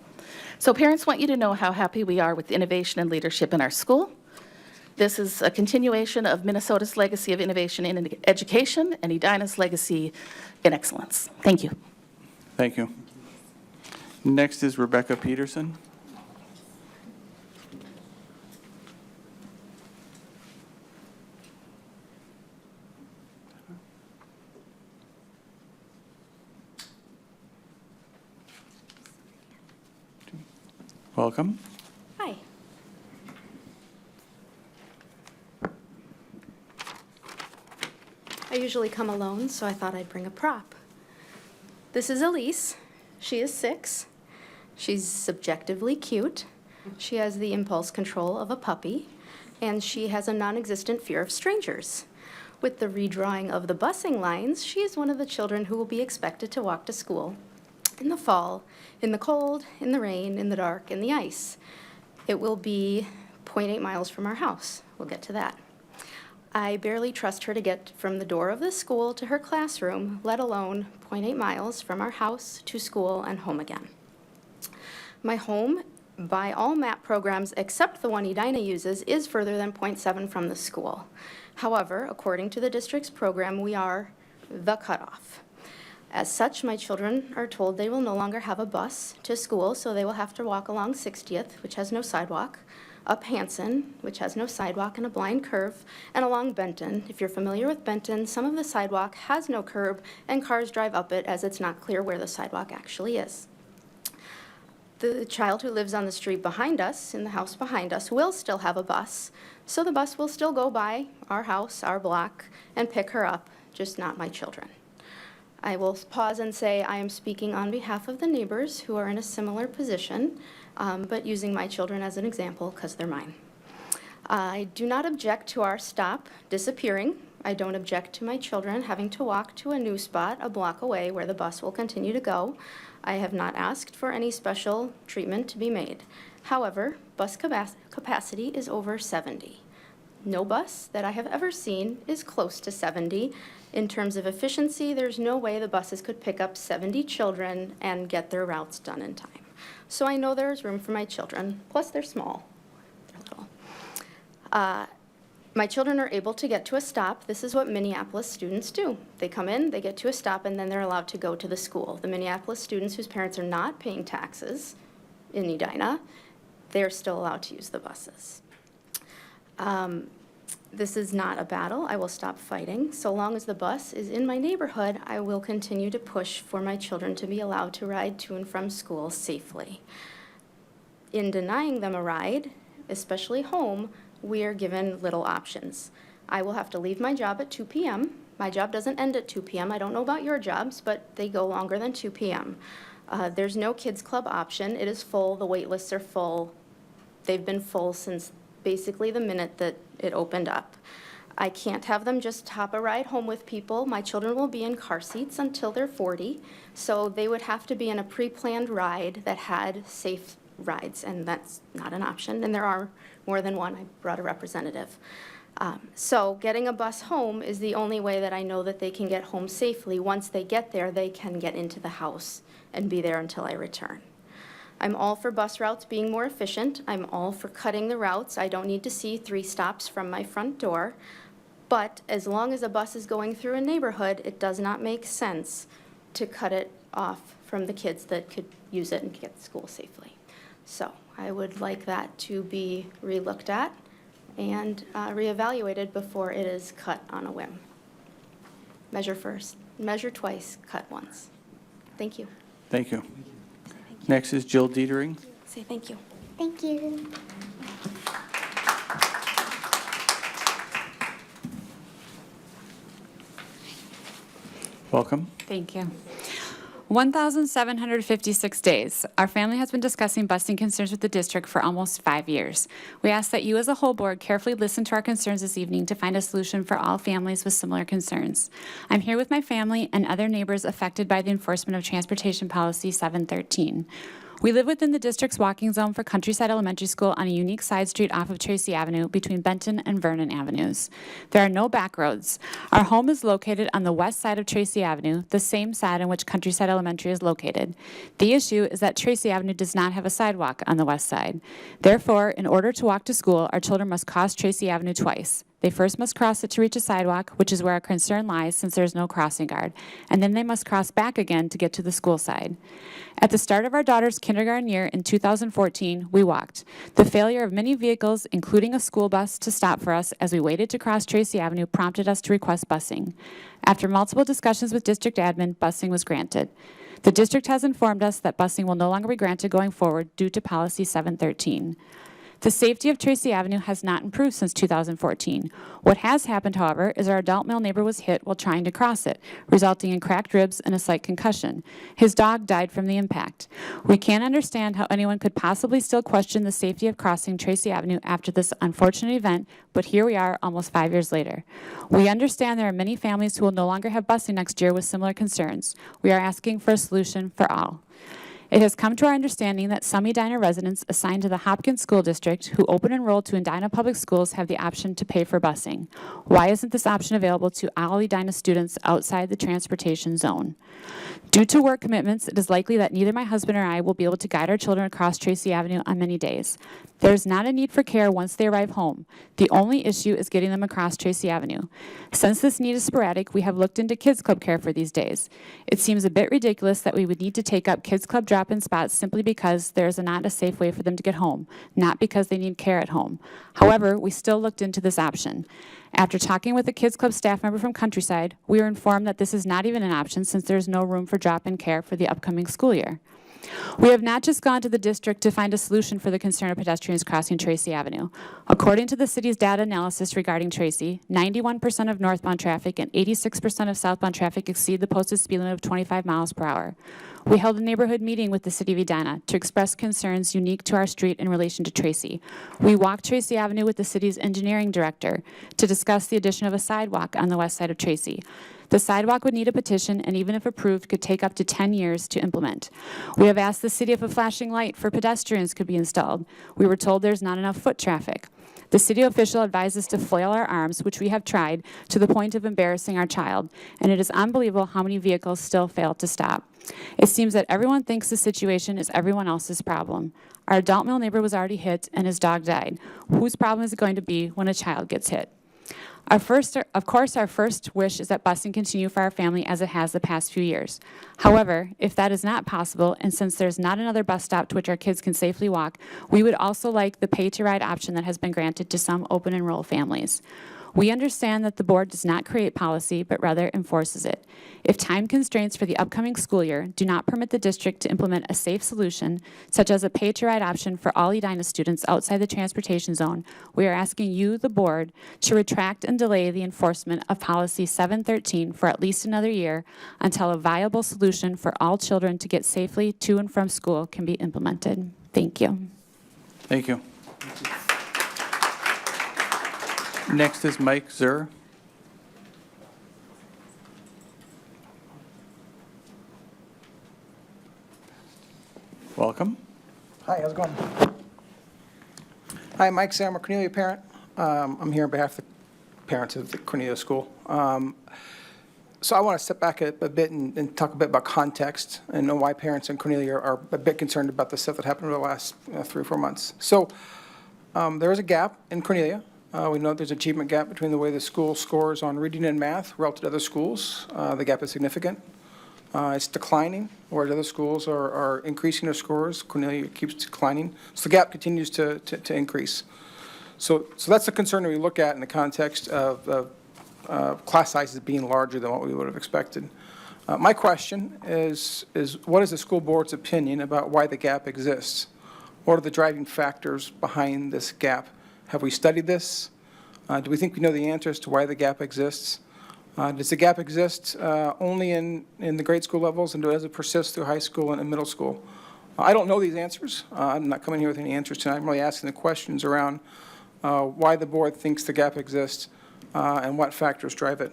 So parents want you to know how happy we are with innovation and leadership in our school. This is a continuation of Minnesota's legacy of innovation in education and Edina's legacy in excellence. Thank you. Thank you. Next is Rebecca Peterson. Welcome. Hi. I usually come alone, so I thought I'd bring a prop. This is Elise. She is 6. She's subjectively cute. She has the impulse control of a puppy, and she has a non-existent fear of strangers. With the redrawing of the busing lines, she is one of the children who will be expected to walk to school in the fall, in the cold, in the rain, in the dark, in the ice. It will be 0.8 miles from our house. We'll get to that. I barely trust her to get from the door of the school to her classroom, let alone 0.8 miles from our house to school and home again. My home, by all map programs except the one Edina uses, is further than 0.7 from the school. However, according to the district's program, we are the cutoff. As such, my children are told they will no longer have a bus to school, so they will have to walk along 60th, which has no sidewalk, up Hanson, which has no sidewalk and a blind curve, and along Benton. If you're familiar with Benton, some of the sidewalk has no curb, and cars drive up it as it's not clear where the sidewalk actually is. The child who lives on the street behind us, in the house behind us, will still have a bus, so the bus will still go by our house, our block, and pick her up, just not my children. I will pause and say I am speaking on behalf of the neighbors who are in a similar position, but using my children as an example because they're mine. I do not object to our stop disappearing. I don't object to my children having to walk to a new spot a block away where the bus will continue to go. I have not asked for any special treatment to be made. However, bus capacity is over 70. No bus that I have ever seen is close to 70. In terms of efficiency, there's no way the buses could pick up 70 children and get their routes done in time. So I know there's room for my children, plus they're small. They're little. My children are able to get to a stop. This is what Minneapolis students do. They come in, they get to a stop, and then they're allowed to go to the school. The Minneapolis students whose parents are not paying taxes in Edina, they're still allowed to use the buses. This is not a battle. I will stop fighting. So long as the bus is in my neighborhood, I will continue to push for my children to be allowed to ride to and from school safely. In denying them a ride, especially home, we are given little options. I will have to leave my job at 2 p.m. My job doesn't end at 2 p.m. I don't know about your jobs, but they go longer than 2 p.m. There's no kids club option. It is full. The wait lists are full. They've been full since basically the minute that it opened up. I can't have them just hop a ride home with people. My children will be in car seats until they're 40, so they would have to be in a pre-planned ride that had safe rides, and that's not an option, and there are more than one. I brought a representative. So getting a bus home is the only way that I know that they can get home safely. Once they get there, they can get into the house and be there until I return. I'm all for bus routes being more efficient. I'm all for cutting the routes. I don't need to see 3 stops from my front door. But as long as a bus is going through a neighborhood, it does not make sense to cut it off from the kids that could use it and get to school safely. So I would like that to be relooked at and reevaluated before it is cut on a whim. Measure first, measure twice, cut once. Thank you. Thank you. Next is Jill Dietering. Say thank you. Thank you. Welcome. Thank you. 1,756 days. Our family has been discussing busing concerns with the district for almost 5 years. We ask that you as a whole board carefully listen to our concerns this evening to find a solution for all families with similar concerns. I'm here with my family and other neighbors affected by the enforcement of Transportation Policy 713. We live within the district's walking zone for Countryside Elementary School on a unique side street off of Tracy Avenue between Benton and Vernon Avenues. There are no back roads. Our home is located on the west side of Tracy Avenue, the same side on which Countryside Elementary is located. The issue is that Tracy Avenue does not have a sidewalk on the west side. Therefore, in order to walk to school, our children must cross Tracy Avenue twice. They first must cross it to reach a sidewalk, which is where our concern lies since there is no crossing guard, and then they must cross back again to get to the school side. At the start of our daughter's kindergarten year in 2014, we walked. The failure of many vehicles, including a school bus, to stop for us as we waited to cross Tracy Avenue prompted us to request busing. After multiple discussions with district admin, busing was granted. The district has informed us that busing will no longer be granted going forward due to Policy 713. The safety of Tracy Avenue has not improved since 2014. What has happened, however, is our adult male neighbor was hit while trying to cross it, resulting in cracked ribs and a slight concussion. His dog died from the impact. We can't understand how anyone could possibly still question the safety of crossing Tracy Avenue after this unfortunate event, but here we are almost 5 years later. We understand there are many families who will no longer have busing next year with similar concerns. We are asking for a solution for all. It has come to our understanding that some Edina residents assigned to the Hopkins School District who open enrolled to Edina Public Schools have the option to pay for busing. Why isn't this option available to all Edina students outside the transportation zone? Due to work commitments, it is likely that neither my husband or I will be able to guide our children across Tracy Avenue on many days. There is not a need for care once they arrive home. The only issue is getting them across Tracy Avenue. Since this need is sporadic, we have looked into Kids Club care for these days. It seems a bit ridiculous that we would need to take up Kids Club drop-in spots simply because there is not a safe way for them to get home, not because they need care at home. However, we still looked into this option. After talking with a Kids Club staff member from Countryside, we were informed that this is not even an option since there is no room for drop-in care for the upcoming school year. We have not just gone to the district to find a solution for the concern of pedestrians crossing Tracy Avenue. According to the city's data analysis regarding Tracy, 91% of northbound traffic and 86% of southbound traffic exceed the posted speed limit of 25 miles per hour. We held a neighborhood meeting with the city of Edina to express concerns unique to our street in relation to Tracy. We walked Tracy Avenue with the city's engineering director to discuss the addition of a sidewalk on the west side of Tracy. The sidewalk would need a petition and even if approved could take up to 10 years to implement. We have asked the city if a flashing light for pedestrians could be installed. We were told there's not enough foot traffic. The city official advised us to flail our arms, which we have tried, to the point of embarrassing our child, and it is unbelievable how many vehicles still fail to stop. It seems that everyone thinks the situation is everyone else's problem. Our adult male neighbor was already hit and his dog died. Whose problem is it going to be when a child gets hit? Of course, our first wish is that busing continue for our family as it has the past few years. However, if that is not possible, and since there's not another bus stop to which our kids can safely walk, we would also like the pay-to-ride option that has been granted to some open enroll families. We understand that the board does not create policy, but rather enforces it. If time constraints for the upcoming school year do not permit the district to implement a safe solution, such as a pay-to-ride option for all Edina students outside the transportation zone, we are asking you, the board, to retract and delay the enforcement of Policy 713 for at least another year until a viable solution for all children to get safely to and from school can be implemented. Thank you. Thank you. Next is Mike Zur. Welcome. Hi, how's it going? Hi, Mike Sam, a Cornelia parent. I'm here on behalf of the parents of the Cornelia School. So I want to step back a bit and talk a bit about context and know why parents in Cornelia are a bit concerned about the stuff that happened over the last 3 or 4 months. So there is a gap in Cornelia. We know there's an achievement gap between the way the school scores on reading and math relative to other schools. The gap is significant. It's declining, whereas other schools are increasing their scores. Cornelia keeps declining. So the gap continues to increase. So that's the concern that we look at in the context of class sizes being larger than what we would have expected. My question is what is the school board's opinion about why the gap exists? What are the driving factors behind this gap? Have we studied this? Do we think we know the answers to why the gap exists? Does the gap exist only in the grade school levels, and does it persist through high school and middle school? I don't know these answers. I'm not coming here with any answers tonight. I'm really asking the questions around why the board thinks the gap exists and what factors drive it.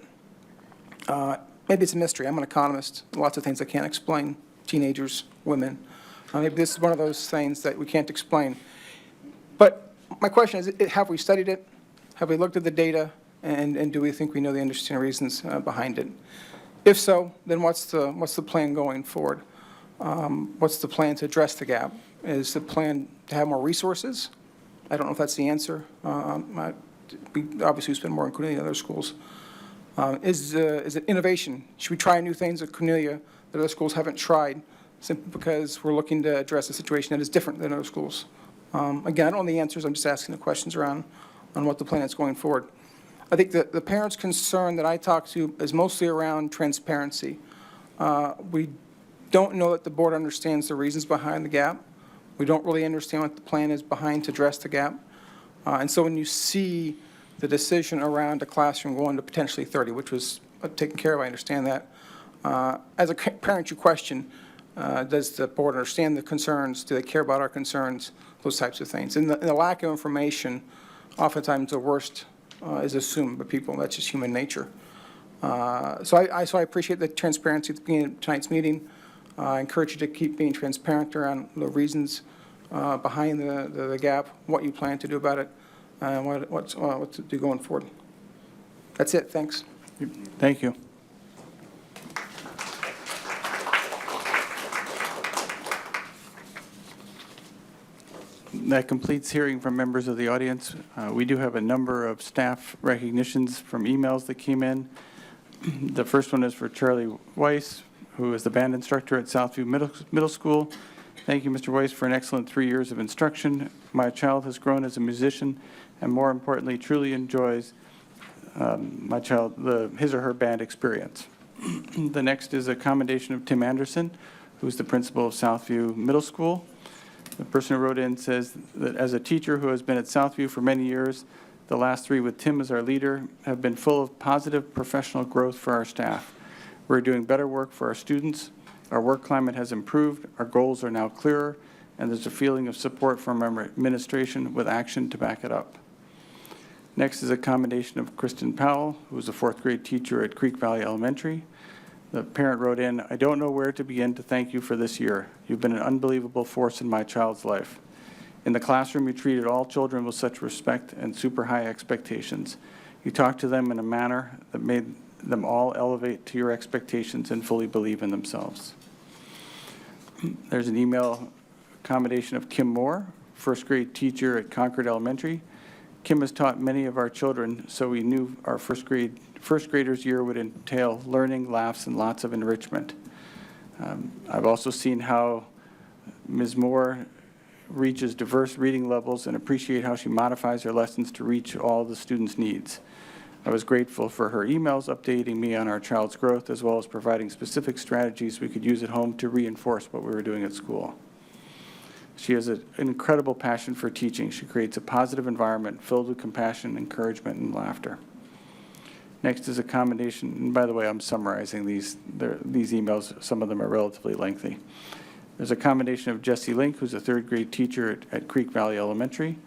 Maybe it's a mystery. I'm an economist. Lots of things I can't explain. Teenagers, women. Maybe this is one of those things that we can't explain. But my question is, have we studied it? Have we looked at the data? And do we think we know the understanding reasons behind it? If so, then what's the plan going forward? What's the plan to address the gap? Is the plan to have more resources? I don't know if that's the answer. We obviously spend more on Cornelia than other schools. Is it innovation? Should we try new things at Cornelia that other schools haven't tried, simply because we're looking to address a situation that is different than other schools? Again, I don't know the answers. I'm just asking the questions around on what the plan is going forward. I think that the parents' concern that I talk to is mostly around transparency. We don't know that the board understands the reasons behind the gap. We don't really understand what the plan is behind to address the gap. And so when you see the decision around a classroom going to potentially 30, which was taken care of, I understand that. As a parent, you question, does the board understand the concerns? Do they care about our concerns? Those types of things. And the lack of information, oftentimes the worst is assumed by people. That's just human nature. So I appreciate the transparency at the beginning of tonight's meeting. I encourage you to keep being transparent around the reasons behind the gap, what you plan to do about it, and what to do going forward. That's it. Thanks. Thank you. That completes hearing from members of the audience. We do have a number of staff recognitions from emails that came in. The first one is for Charlie Weiss, who is the band instructor at Southview Middle School. Thank you, Mr. Weiss, for an excellent 3 years of instruction. My child has grown as a musician and, more importantly, truly enjoys his or her band experience. The next is a commendation of Tim Anderson, who's the principal of Southview Middle School. The person who wrote in says that as a teacher who has been at Southview for many years, the last 3 with Tim as our leader have been full of positive professional growth for our staff. We're doing better work for our students. Our work climate has improved. Our goals are now clearer, and there's a feeling of support from our administration with action to back it up. Next is a commendation of Kristen Powell, who is a 4th grade teacher at Creek Valley Elementary. The parent wrote in, I don't know where to begin to thank you for this year. You've been an unbelievable force in my child's life. In the classroom, you treated all children with such respect and super high expectations. You talked to them in a manner that made them all elevate to your expectations and fully believe in themselves. There's an email commendation of Kim Moore, 1st grade teacher at Concord Elementary. Kim has taught many of our children, so we knew our first graders year would entail learning, laughs, and lots of enrichment. I've also seen how Ms. Moore reaches diverse reading levels and appreciate how she modifies her lessons to reach all the students' needs. I was grateful for her emails updating me on our child's growth, as well as providing specific strategies we could use at home to reinforce what we were doing at school. She has an incredible passion for teaching. She creates a positive environment filled with compassion, encouragement, and laughter. Next is a commendation, and by the way, I'm summarizing these emails. Some of them are relatively lengthy. There's a commendation of Jesse Link, who's a 3rd grade teacher at Creek Valley Elementary.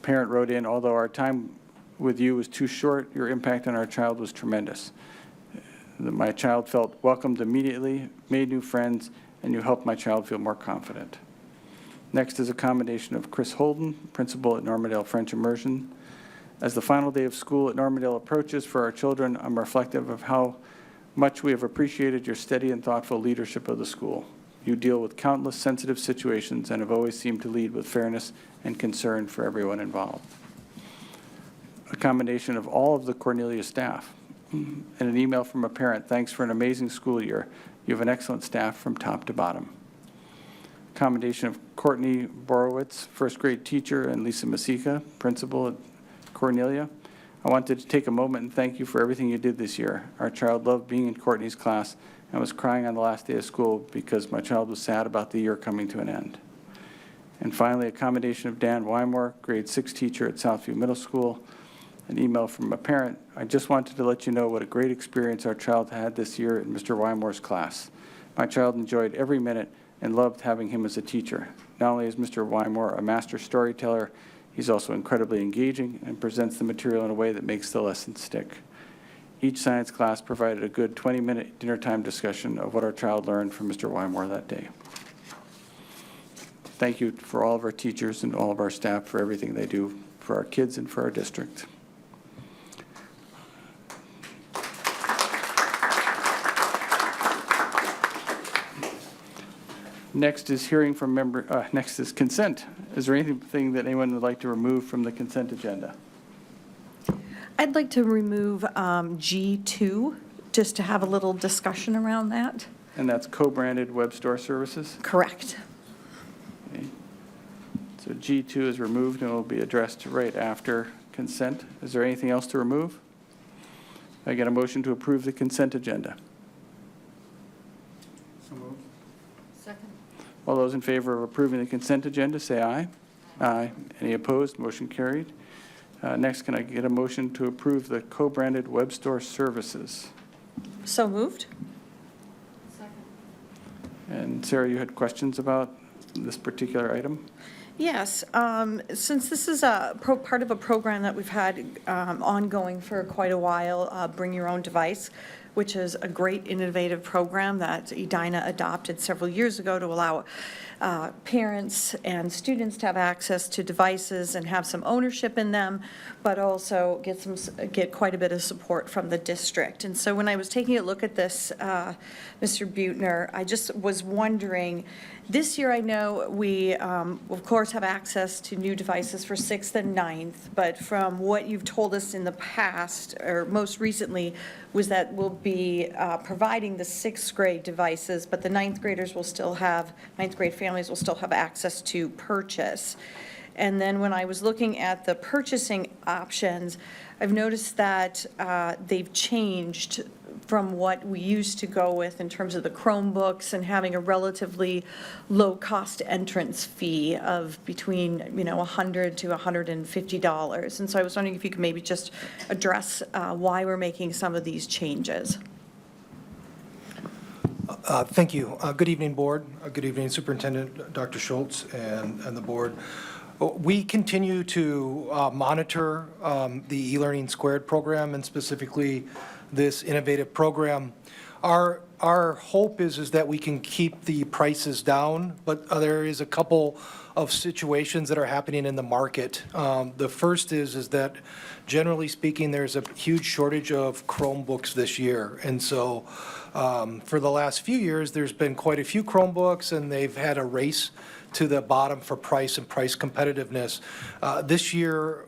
Parent wrote in, although our time with you was too short, your impact on our child was tremendous. My child felt welcomed immediately, made new friends, and you helped my child feel more confident. Next is a commendation of Chris Holden, principal at Normandale French Immersion. As the final day of school at Normandale approaches for our children, I'm reflective of how much we have appreciated your steady and thoughtful leadership of the school. You deal with countless sensitive situations and have always seemed to lead with fairness and concern for everyone involved. A commendation of all of the Cornelia staff. And an email from a parent, thanks for an amazing school year. You have an excellent staff from top to bottom. Commendation of Courtney Borowitz, 1st grade teacher, and Lisa Masika, principal at Cornelia. I wanted to take a moment and thank you for everything you did this year. Our child loved being in Courtney's class and was crying on the last day of school because my child was sad about the year coming to an end. And finally, a commendation of Dan Wymore, grade 6 teacher at Southview Middle School. An email from a parent. I just wanted to let you know what a great experience our child had this year in Mr. Wymore's class. My child enjoyed every minute and loved having him as a teacher. Not only is Mr. Wymore a master storyteller, he's also incredibly engaging and presents the material in a way that makes the lesson stick. Each science class provided a good 20-minute dinner time discussion of what our child learned from Mr. Wymore that day. Thank you for all of our teachers and all of our staff for everything they do for our kids and for our district. Next is hearing from next is consent. Is there anything that anyone would like to remove from the consent agenda? I'd like to remove G2, just to have a little discussion around that. And that's co-branded web store services? Correct. Okay. So G2 is removed and will be addressed right after consent. Is there anything else to remove? I get a motion to approve the consent agenda. So moved. Second. All those in favor of approving the consent agenda, say aye. Aye. Any opposed? Motion carried. Next, can I get a motion to approve the co-branded web store services? So moved. And Sarah, you had questions about this particular item? Yes, since this is a part of a program that we've had ongoing for quite a while, Bring Your Own Device, which is a great innovative program that Edina adopted several years ago to allow parents and students to have access to devices and have some ownership in them, but also get quite a bit of support from the district. And so when I was taking a look at this, Mr. Buettner, I just was wondering, this year I know we, of course, have access to new devices for 6th and 9th, but from what you've told us in the past, or most recently, was that we'll be providing the 6th grade devices, but the 9th graders will still have, 9th grade families will still have access to purchase. And then when I was looking at the purchasing options, I've noticed that they've changed from what we used to go with in terms of the Chromebooks and having a relatively low-cost entrance fee of between, $100 to $150. And so I was wondering if you could maybe just address why we're making some of these changes. Thank you. Good evening, Board. Good evening, Superintendent Dr. Schultz and the Board. We continue to monitor the eLearning Squared program and specifically this innovative program. Our hope is that we can keep the prices down, but there is a couple of situations that are happening in the market. The first is that generally speaking, there's a huge shortage of Chromebooks this year. And so for the last few years, there's been quite a few Chromebooks and they've had a race to the bottom for price and price competitiveness. This year,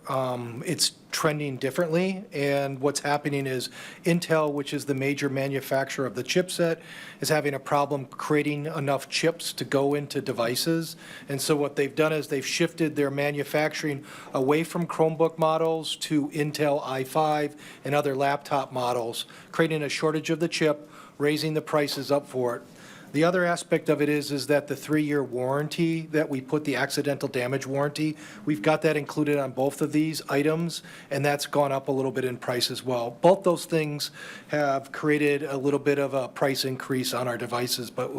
it's trending differently, and what's happening is Intel, which is the major manufacturer of the chipset, is having a problem creating enough chips to go into devices. And so what they've done is they've shifted their manufacturing away from Chromebook models to Intel i5 and other laptop models, creating a shortage of the chip, raising the prices up for it. The other aspect of it is that the 3-year warranty that we put, the accidental damage warranty, we've got that included on both of these items, and that's gone up a little bit in price as well. Both those things have created a little bit of a price increase on our devices, but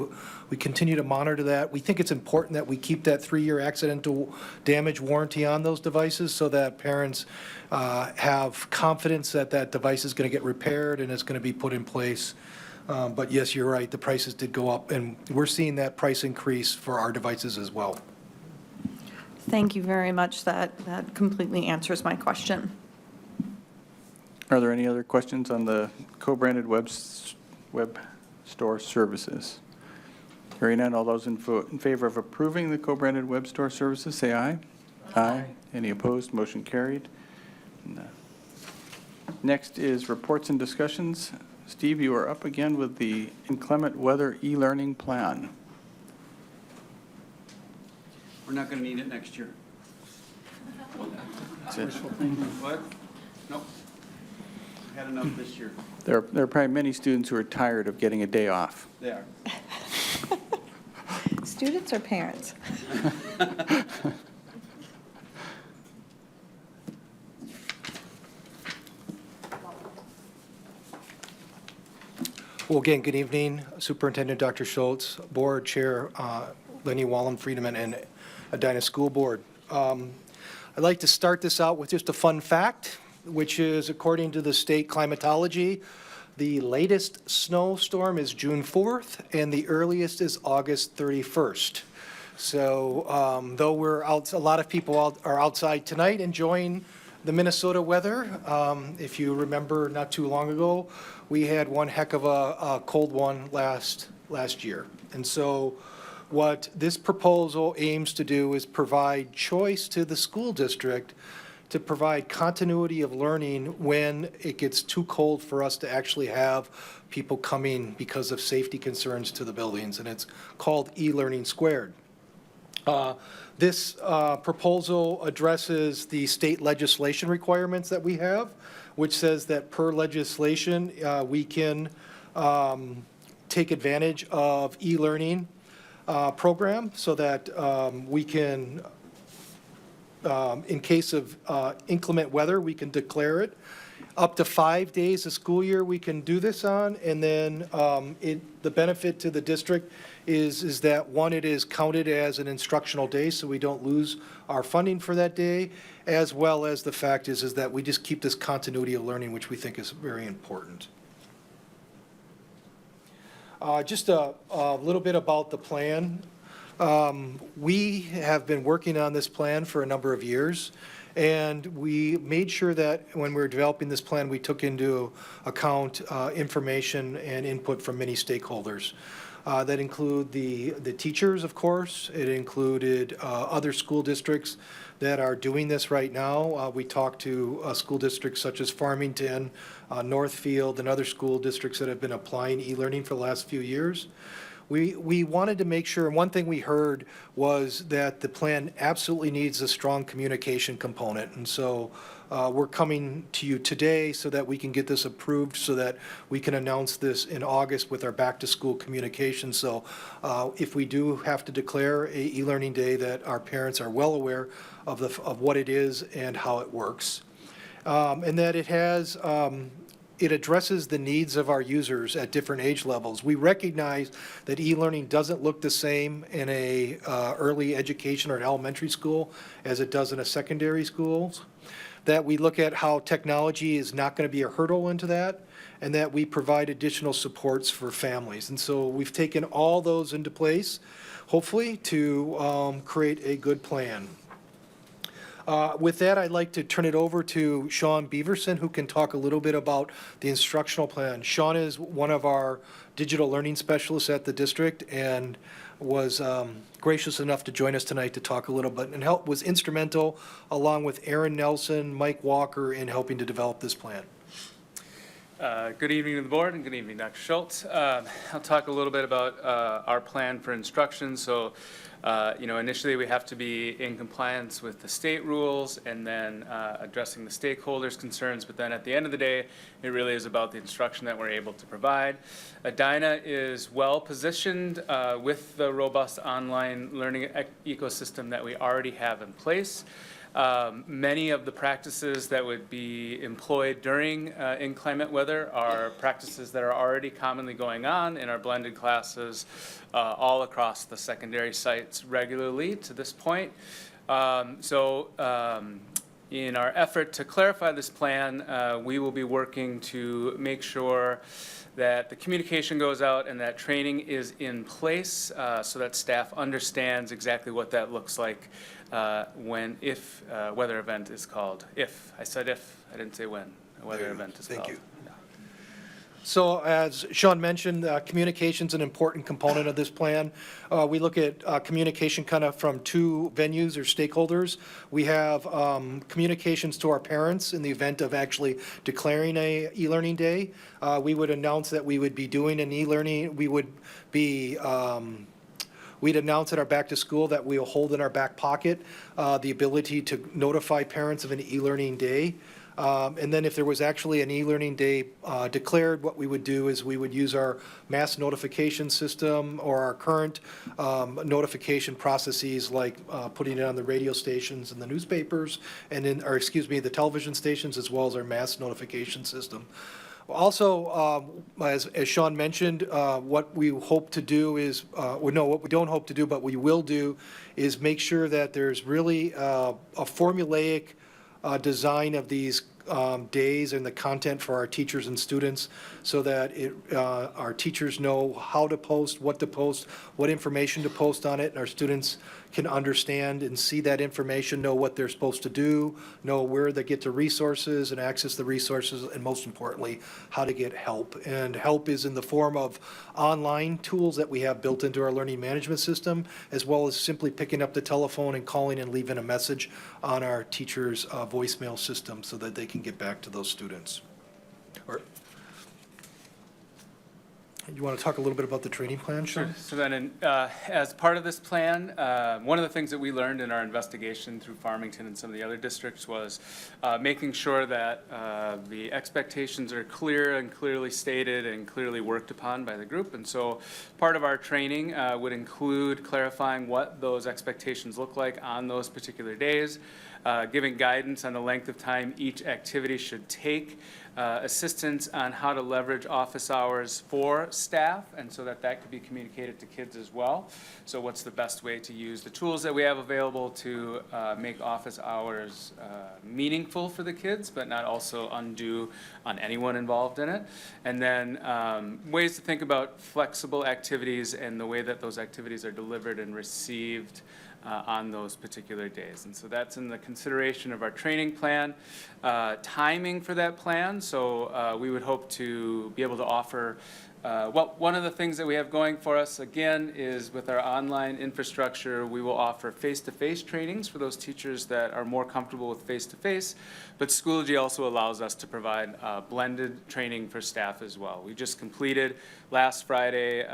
we continue to monitor that. We think it's important that we keep that 3-year accidental damage warranty on those devices so that parents have confidence that that device is going to get repaired and it's going to be put in place. But yes, you're right, the prices did go up, and we're seeing that price increase for our devices as well. Thank you very much. That completely answers my question. Are there any other questions on the co-branded web store services? Hearing none, all those in favor of approving the co-branded web store services, say aye. Aye. Any opposed? Motion carried. Next is reports and discussions. Steve, you are up again with the inclement weather e-learning plan. We're not going to need it next year. That's it. What? No. Had enough this year. There are probably many students who are tired of getting a day off. They are. Students or parents? Well, again, good evening, Superintendent Dr. Schultz, Board Chair Leny, Wallen-Friedman, and Edina School Board. I'd like to start this out with just a fun fact, which is according to the state climatology, the latest snowstorm is June 4th, and the earliest is August 31st. So though a lot of people are outside tonight enjoying the Minnesota weather, if you remember not too long ago, we had one heck of a cold one last year. And so what this proposal aims to do is provide choice to the school district to provide continuity of learning when it gets too cold for us to actually have people coming because of safety concerns to the buildings, and it's called e-learning squared. This proposal addresses the state legislation requirements that we have, which says that per legislation, we can take advantage of e-learning program so that we can, in case of inclement weather, we can declare it. Up to 5 days a school year we can do this on, and then the benefit to the district is that, one, it is counted as an instructional day, so we don't lose our funding for that day, as well as the fact is that we just keep this continuity of learning, which we think is very important. Just a little bit about the plan. We have been working on this plan for a number of years, and we made sure that when we were developing this plan, we took into account information and input from many stakeholders. That include the teachers, of course. It included other school districts that are doing this right now. We talked to school districts such as Farmington, Northfield, and other school districts that have been applying e-learning for the last few years. We wanted to make sure, and one thing we heard was that the plan absolutely needs a strong communication component. And so we're coming to you today so that we can get this approved so that we can announce this in August with our back-to-school communication. So if we do have to declare a e-learning day, that our parents are well aware of what it is and how it works. And that it has it addresses the needs of our users at different age levels. We recognize that e-learning doesn't look the same in a early education or an elementary school as it does in a secondary schools. That we look at how technology is not going to be a hurdle into that, and that we provide additional supports for families. And so we've taken all those into place, hopefully, to create a good plan. With that, I'd like to turn it over to Sean Beaverson, who can talk a little bit about the instructional plan. Sean is one of our digital learning specialists at the district and was gracious enough to join us tonight to talk a little bit and was instrumental, along with Aaron Nelson, Mike Walker, in helping to develop this plan. Good evening to the board, and good evening, Dr. Schultz. I'll talk a little bit about our plan for instruction. So, initially we have to be in compliance with the state rules and then addressing the stakeholders' concerns. But then at the end of the day, it really is about the instruction that we're able to provide. Edina is well positioned with the robust online learning ecosystem that we already have in place. Many of the practices that would be employed during inclement weather are practices that are already commonly going on in our blended classes all across the secondary sites regularly to this point. In our effort to clarify this plan, we will be working to make sure that the communication goes out and that training is in place so that staff understands exactly what that looks like if a weather event is called. If, I said if, I didn't say when a weather event is called. Thank you. So as Sean mentioned, communication's an important component of this plan. We look at communication kind of from two venues or stakeholders. We have communications to our parents in the event of actually declaring a e-learning day. We would announce that we would be doing an e-learning. We would be we'd announce at our back to school that we'll hold in our back pocket the ability to notify parents of an e-learning day. And then if there was actually an e-learning day declared, what we would do is we would use our mass notification system or our current notification processes, like putting it on the radio stations and the newspapers, and in, or excuse me, the television stations, as well as our mass notification system. Also, as Sean mentioned, what we hope to do is, well, no, what we don't hope to do, but we will do, is make sure that there's really a formulaic design of these days and the content for our teachers and students, so that our teachers know how to post, what information to post on it, and our students can understand and see that information, know what they're supposed to do, know where they get to resources and access the resources, and most importantly, how to get help. And help is in the form of online tools that we have built into our learning management system, as well as simply picking up the telephone and calling and leaving a message on our teachers' voicemail system so that they can get back to those students. You want to talk a little bit about the training plan, Sean? Sure. So then, as part of this plan, one of the things that we learned in our investigation through Farmington and some of the other districts was making sure that the expectations are clear and clearly stated and clearly worked upon by the group. And so part of our training would include clarifying what those expectations look like on those particular days, giving guidance on the length of time each activity should take, assistance on how to leverage office hours for staff, and so that could be communicated to kids as well. So what's the best way to use the tools that we have available to make office hours meaningful for the kids, but not also undue on anyone involved in it. And then ways to think about flexible activities and the way that those activities are delivered and received on those particular days. And so that's in the consideration of our training plan. Timing for that plan, so we would hope to be able to offer, well, one of the things that we have going for us, again, is with our online infrastructure, we will offer face-to-face trainings for those teachers that are more comfortable with face-to-face, but Schoology also allows us to provide blended training for staff as well. We just completed last Friday,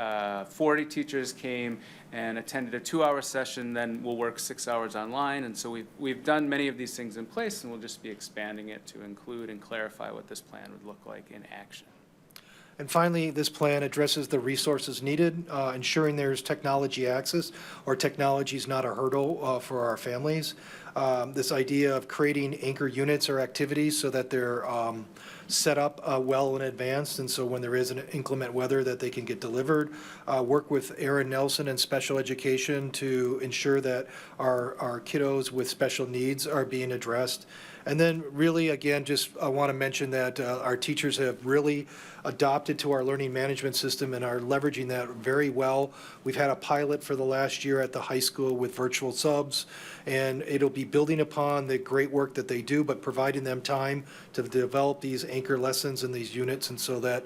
40 teachers came and attended a 2-hour session, then we'll work 6 hours online. And so we've done many of these things in place, and we'll just be expanding it to include and clarify what this plan would look like in action. And finally, this plan addresses the resources needed, ensuring there's technology access, or technology is not a hurdle for our families. This idea of creating anchor units or activities so that they're set up well in advance, and so when there is an inclement weather that they can get delivered. Work with Aaron Nelson and special education to ensure that our kiddos with special needs are being addressed. And then really, again, just I want to mention that our teachers have really adopted to our learning management system and are leveraging that very well. We've had a pilot for the last year at the high school with virtual subs, and it'll be building upon the great work that they do, but providing them time to develop these anchor lessons and these units, and so that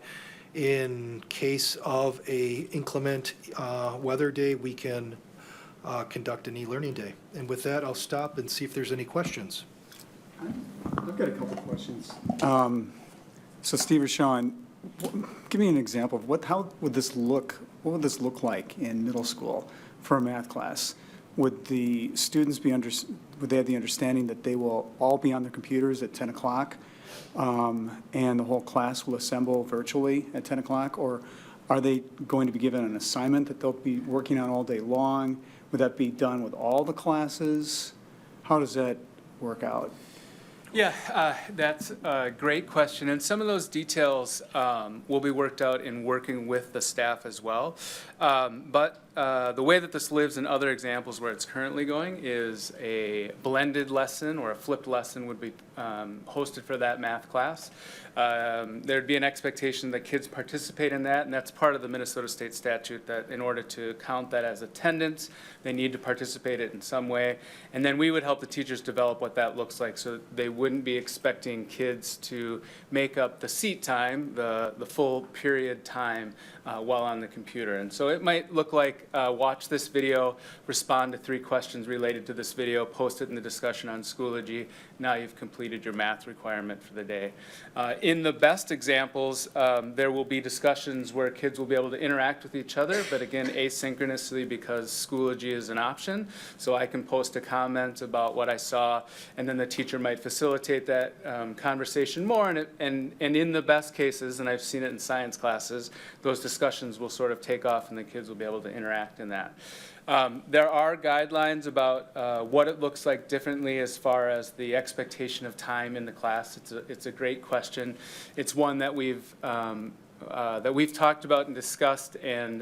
in case of a inclement weather day, we can conduct an e-learning day. And with that, I'll stop and see if there's any questions. I've got a couple questions. So Steve or Sean, give me an example of how would this look? What would this look like in middle school for a math class? Would the students be would they have the understanding that they will all be on their computers at 10 o'clock, and the whole class will assemble virtually at 10 o'clock? Or are they going to be given an assignment that they'll be working on all day long? Would that be done with all the classes? How does that work out? Yeah, that's a great question. And some of those details will be worked out in working with the staff as well. But the way that this lives in other examples where it's currently going is a blended lesson or a flipped lesson would be hosted for that math class. There'd be an expectation that kids participate in that, and that's part of the Minnesota State statute that in order to count that as attendance, they need to participate in some way. And then we would help the teachers develop what that looks like, so they wouldn't be expecting kids to make up the seat time, the full period time while on the computer. And so it might look like watch this video, respond to 3 questions related to this video, post it in the discussion on Schoology. Now you've completed your math requirement for the day. In the best examples, there will be discussions where kids will be able to interact with each other, but again, asynchronously because Schoology is an option. So I can post a comment about what I saw, and then the teacher might facilitate that conversation more. And in the best cases, and I've seen it in science classes, those discussions will sort of take off and the kids will be able to interact in that. There are guidelines about what it looks like differently as far as the expectation of time in the class. It's a great question. It's one that we've talked about and discussed. And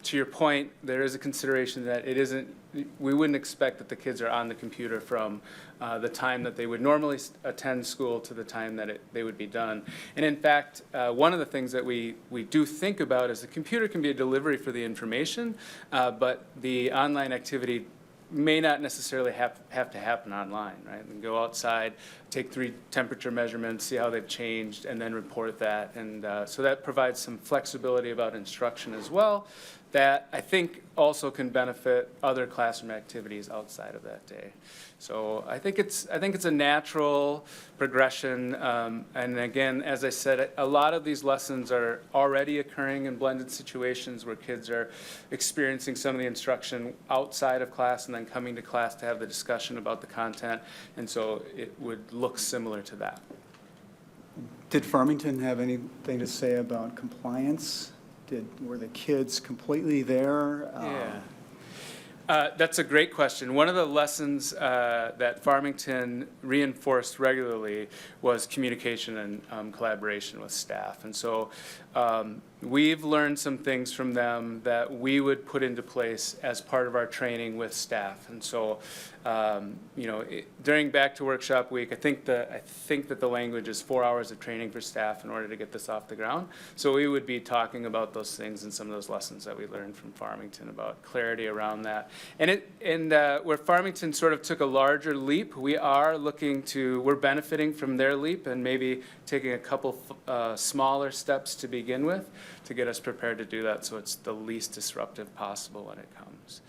to your point, there is a consideration that it isn't. We wouldn't expect that the kids are on the computer from the time that they would normally attend school to the time that they would be done. And in fact, one of the things that we do think about is the computer can be a delivery for the information, but the online activity may not necessarily have to happen online, right? And go outside, take 3 temperature measurements, see how they've changed, and then report that. And so that provides some flexibility about instruction as well, that I think also can benefit other classroom activities outside of that day. So I think it's a natural progression. And again, as I said, a lot of these lessons are already occurring in blended situations where kids are experiencing some of the instruction outside of class and then coming to class to have the discussion about the content. And so it would look similar to that. Did Farmington have anything to say about compliance? Were the kids completely there? Yeah. That's a great question. One of the lessons that Farmington reinforced regularly was communication and collaboration with staff. And so we've learned some things from them that we would put into place as part of our training with staff. And so, during Back to Workshop Week, I think that the language is 4 hours of training for staff in order to get this off the ground. So we would be talking about those things and some of those lessons that we learned from Farmington about clarity around that. And where Farmington sort of took a larger leap, we're benefiting from their leap and maybe taking a couple smaller steps to begin with to get us prepared to do that so it's the least disruptive possible when it comes.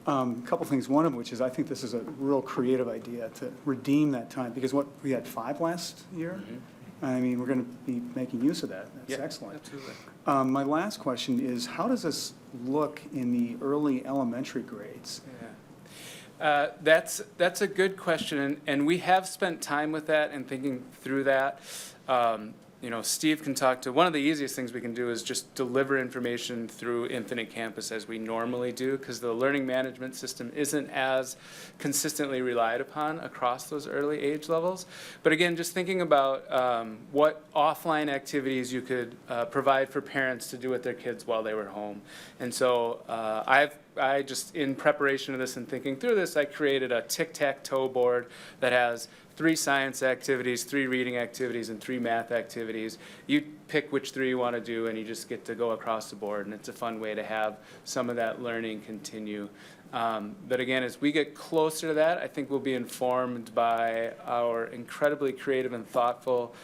A couple things, one of which is I think this is a real creative idea to redeem that time, because we had 5 last year? Mm-hmm. I mean, we're going to be making use of that. That's excellent. Absolutely. My last question is, how does this look in the early elementary grades? That's a good question, and we have spent time with that and thinking through that. Steve can talk to, one of the easiest things we can do is just deliver information through Infinite Campus as we normally do, because the learning management system isn't as consistently relied upon across those early age levels. But again, just thinking about what offline activities you could provide for parents to do with their kids while they were home. And so I just, in preparation of this and thinking through this, I created a tic-tac-toe board that has 3 science activities, 3 reading activities, and 3 math activities. You pick which 3 you want to do, and you just get to go across the board, and it's a fun way to have some of that learning continue. But again, as we get closer to that, I think we'll be informed by our incredibly creative and thoughtful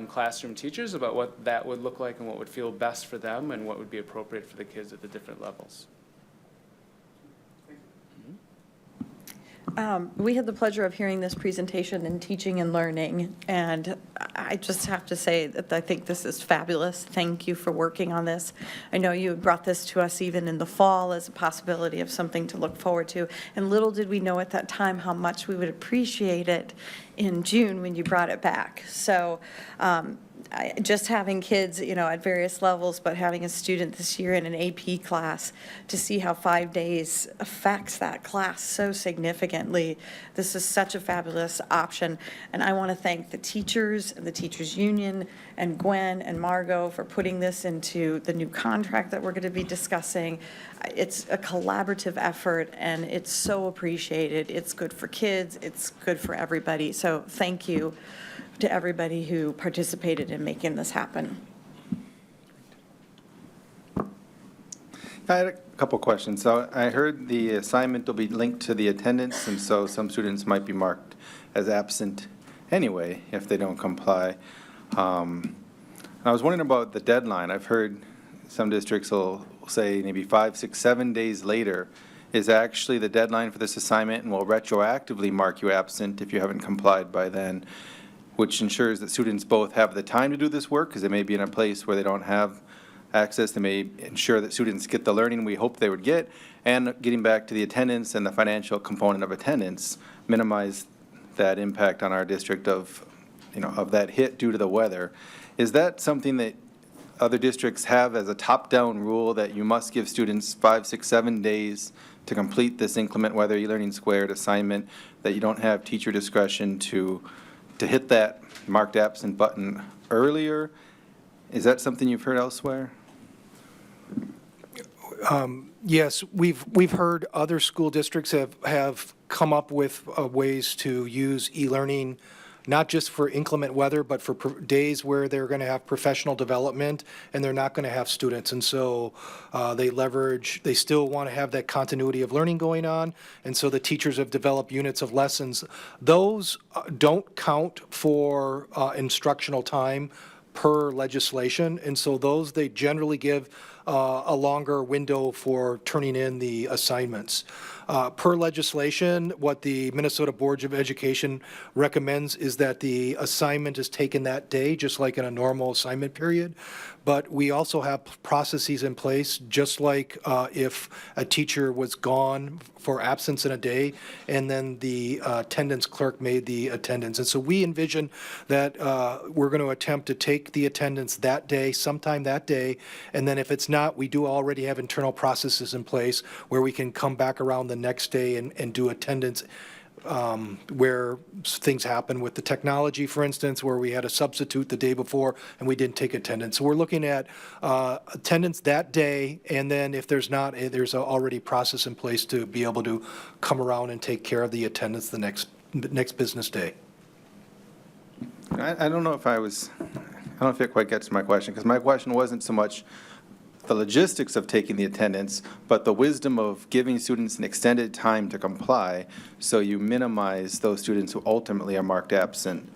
classroom teachers about what that would look like and what would feel best for them and what would be appropriate for the kids at the different levels. We had the pleasure of hearing this presentation in Teaching and Learning, and I just have to say that I think this is fabulous. Thank you for working on this. I know you brought this to us even in the fall as a possibility of something to look forward to, and little did we know at that time how much we would appreciate it in June when you brought it back. So just having kids, at various levels, but having a student this year in an AP class, to see how 5 days affects that class so significantly. This is such a fabulous option. And I want to thank the teachers and the teachers union and Gwen and Margot for putting this into the new contract that we're going to be discussing. It's a collaborative effort, and it's so appreciated. It's good for kids. It's good for everybody. So thank you to everybody who participated in making this happen. I had a couple questions. So I heard the assignment will be linked to the attendance, and so some students might be marked as absent anyway if they don't comply. I was wondering about the deadline. I've heard some districts will say maybe 5, 6, 7 days later is actually the deadline for this assignment and will retroactively mark you absent if you haven't complied by then, which ensures that students both have the time to do this work because they may be in a place where they don't have access. They may ensure that students get the learning we hope they would get, and getting back to the attendance and the financial component of attendance, minimize that impact on our district of, of that hit due to the weather. Is that something that other districts have as a top-down rule that you must give students 5, 6, 7 days to complete this inclement weather e-learning squared assignment, that you don't have teacher discretion to hit that marked absent button earlier? Is that something you've heard elsewhere? Yes, we've heard other school districts have come up with ways to use e-learning, not just for inclement weather, but for days where they're going to have professional development and they're not going to have students. And so they still want to have that continuity of learning going on. And so the teachers have developed units of lessons. Those don't count for instructional time per legislation. And so those, they generally give a longer window for turning in the assignments. Per legislation, what the Minnesota Board of Education recommends is that the assignment is taken that day, just like in a normal assignment period. But we also have processes in place, just like if a teacher was gone for absence in a day, and then the attendance clerk made the attendance. And so we envision that we're going to attempt to take the attendance that day, sometime that day, and then if it's not, we do already have internal processes in place where we can come back around the next day and do attendance where things happen with the technology, for instance, where we had a substitute the day before and we didn't take attendance. So we're looking at attendance that day, and then if there's not, there's already process in place to be able to come around and take care of the attendance the next business day. I don't know if it quite gets to my question, because my question wasn't so much the logistics of taking the attendance, but the wisdom of giving students an extended time to comply so you minimize those students who ultimately are marked absent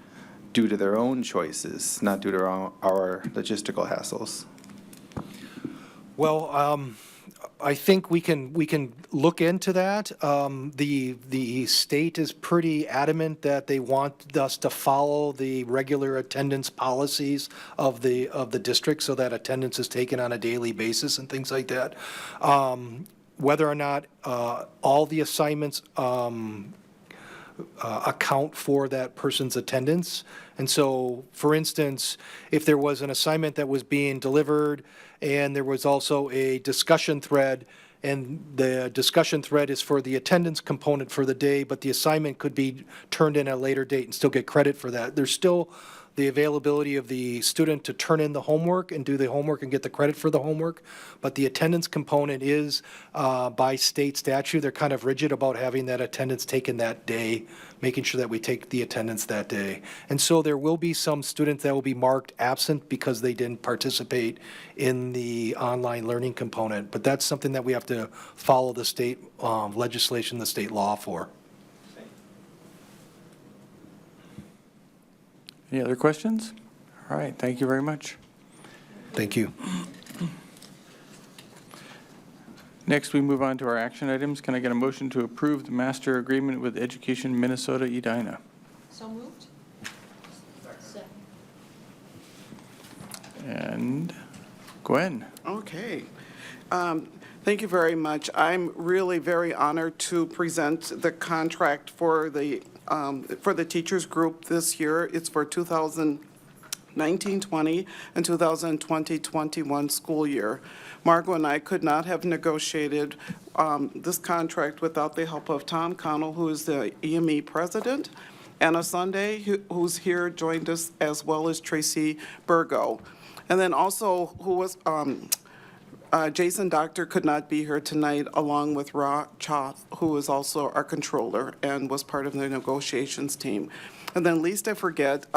due to their own choices, not due to our logistical hassles. Well, I think we can look into that. The state is pretty adamant that they want us to follow the regular attendance policies of the district, so that attendance is taken on a daily basis and things like that. Whether or not all the assignments account for that person's attendance. And so, for instance, if there was an assignment that was being delivered and there was also a discussion thread, and the discussion thread is for the attendance component for the day, but the assignment could be turned in at a later date and still get credit for that. There's still the availability of the student to turn in the homework and do the homework and get the credit for the homework. But the attendance component is by state statute. They're kind of rigid about having that attendance taken that day, making sure that we take the attendance that day. And so there will be some students that will be marked absent because they didn't participate in the online learning component. But that's something that we have to follow the state legislation, the state law for. Any other questions? All right, thank you very much. Thank you. Next, we move on to our action items. Can I get a motion to approve the master agreement with Education Minnesota Edina? So moved. And Gwen. Okay. Thank you very much. I'm really very honored to present the contract for the teachers group this year. It's for 2019-20 and 2020-21 school year. Margot and I could not have negotiated this contract without the help of Tom Connell, who is the EME president, Anna Sunday, who's here, joined us, as well as Tracy Mercado. And then also, who was Jason Doctor could not be here tonight, along with Ra Choth, who is also our controller and was part of the negotiations team. And then least I forget,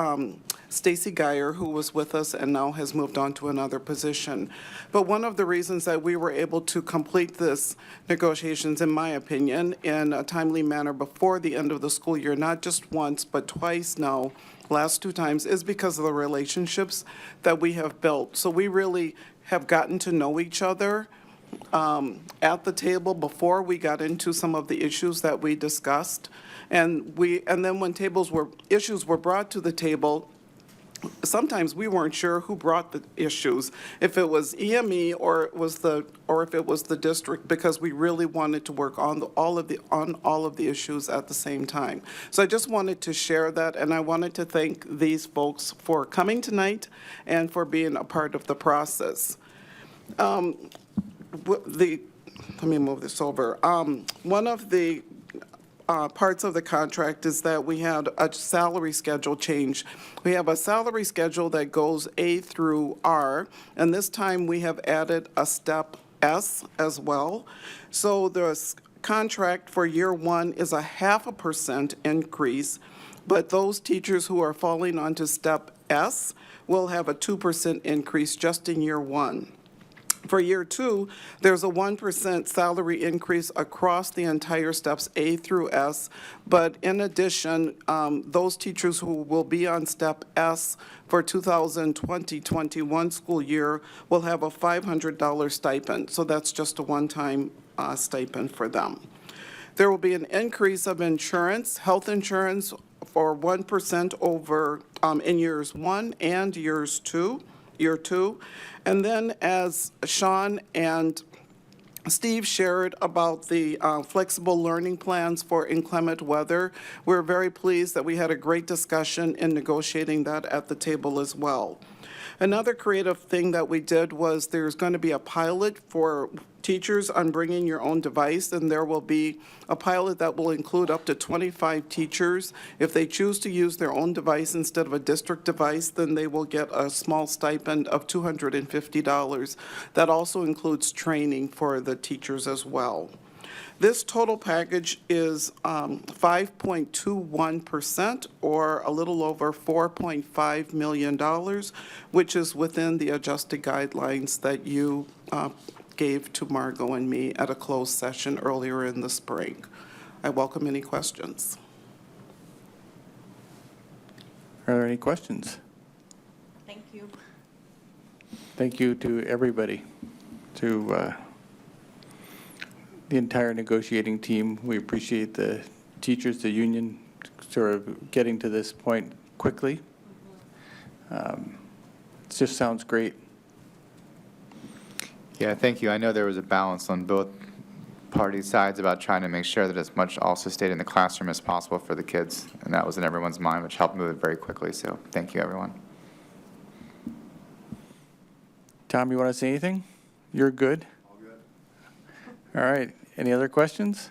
Stacy Geyer, who was with us and now has moved on to another position. But one of the reasons that we were able to complete this negotiations, in my opinion, in a timely manner before the end of the school year, not just once, but twice now, last 2 times, is because of the relationships that we have built. So we really have gotten to know each other at the table before we got into some of the issues that we discussed. And then when issues were brought to the table, sometimes we weren't sure who brought the issues, if it was EME or if it was the district, because we really wanted to work on all of the issues at the same time. So I just wanted to share that, and I wanted to thank these folks for coming tonight and for being a part of the process. Let me move this over. One of the parts of the contract is that we had a salary schedule change. We have a salary schedule that goes A through R, and this time we have added a step S as well. So the contract for year one is a 0.5% increase, but those teachers who are falling onto step S will have a 2% increase just in year one. For year two, there's a 1% salary increase across the entire steps A through S, but in addition, those teachers who will be on step S for 2020-21 school year will have a $500 stipend, so that's just a one-time stipend for them. There will be an increase of insurance, health insurance, for 1% over in years one and year two. And then as Sean and Steve shared about the flexible learning plans for inclement weather, we're very pleased that we had a great discussion in negotiating that at the table as well. Another creative thing that we did was there's going to be a pilot for teachers on bringing your own device, and there will be a pilot that will include up to 25 teachers. If they choose to use their own device instead of a district device, then they will get a small stipend of $250. That also includes training for the teachers as well. This total package is 5.21%, or a little over $4.5 million, which is within the adjusted guidelines that you gave to Margot and me at a closed session earlier in the spring. I welcome any questions. Are there any questions? Thank you. Thank you to everybody, to the entire negotiating team. We appreciate the teachers, the union, sort of getting to this point quickly. It just sounds great. Yeah, thank you. I know there was a balance on both party sides about trying to make sure that as much also stayed in the classroom as possible for the kids, and that was in everyone's mind, which helped move it very quickly. So thank you, everyone. Tom, you want to say anything? You're good? All good. All right. Any other questions?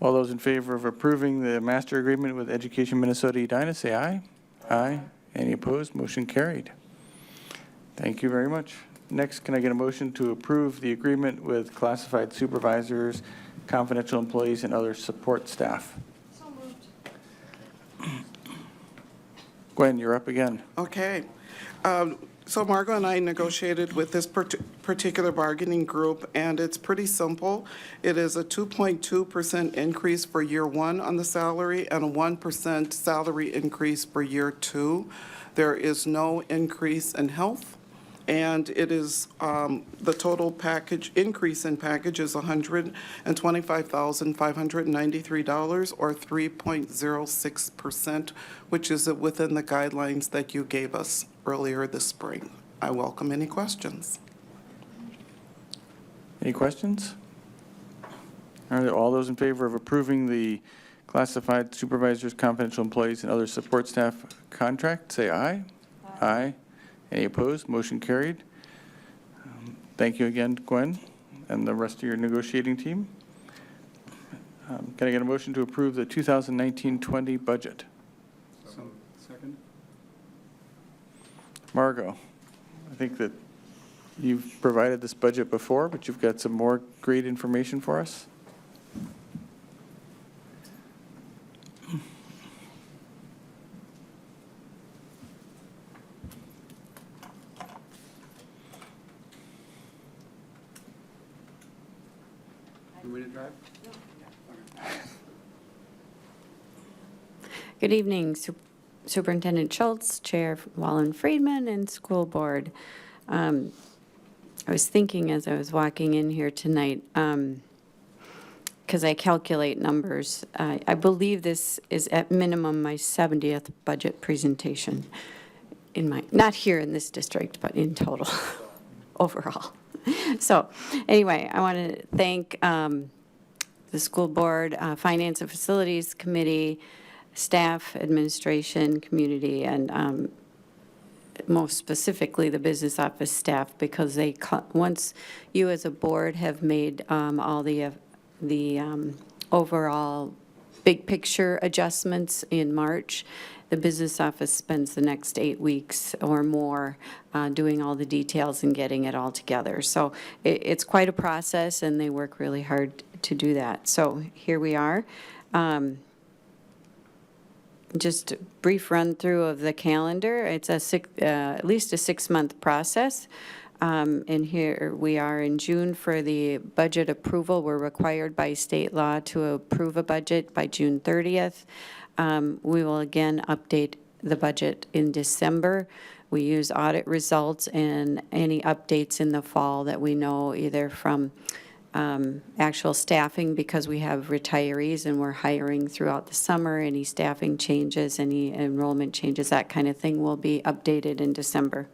All those in favor of approving the master agreement with Education Minnesota Edina, say aye. Aye. Any opposed? Motion carried. Thank you very much. Next, can I get a motion to approve the agreement with classified supervisors, confidential employees, and other support staff? So moved. Gwen, you're up again. Okay. So Margot and I negotiated with this particular bargaining group, and it's pretty simple. It is a 2.2% increase for year one on the salary and a 1% salary increase for year two. There is no increase in health, and it is the total package increase in package is $125,593, or 3.06%, which is within the guidelines that you gave us earlier this spring. I welcome any questions. Any questions? Are there all those in favor of approving the classified supervisors, confidential employees, and other support staff contract, say aye. Aye. Any opposed? Motion carried. Thank you again, Gwen, and the rest of your negotiating team. Can I get a motion to approve the 2019-20 budget? Second. Margot, I think that you've provided this budget before, but you've got some more great information for us. Good evening, Superintendent Schultz, Chair Wallen-Friedman, and School Board. I was thinking as I was walking in here tonight, because I calculate numbers, I believe this is at minimum my 70th budget presentation in my, not here in this district, but in total, overall. So anyway, I want to thank the school board, Finance and Facilities Committee, staff, administration, community, and most specifically the business office staff, because they, once you as a board have made all the overall big picture adjustments in March, the business office spends the next 8 weeks or more doing all the details and getting it all together. So it's quite a process, and they work really hard to do that. So here we are. Just a brief run through of the calendar. It's at least a 6-month process. And here we are in June for the budget approval. We're required by state law to approve a budget by June 30th. We will again update the budget in December. We use audit results and any updates in the fall that we know, either from actual staffing, because we have retirees and we're hiring throughout the summer. Any staffing changes, any enrollment changes, that kind of thing will be updated in December.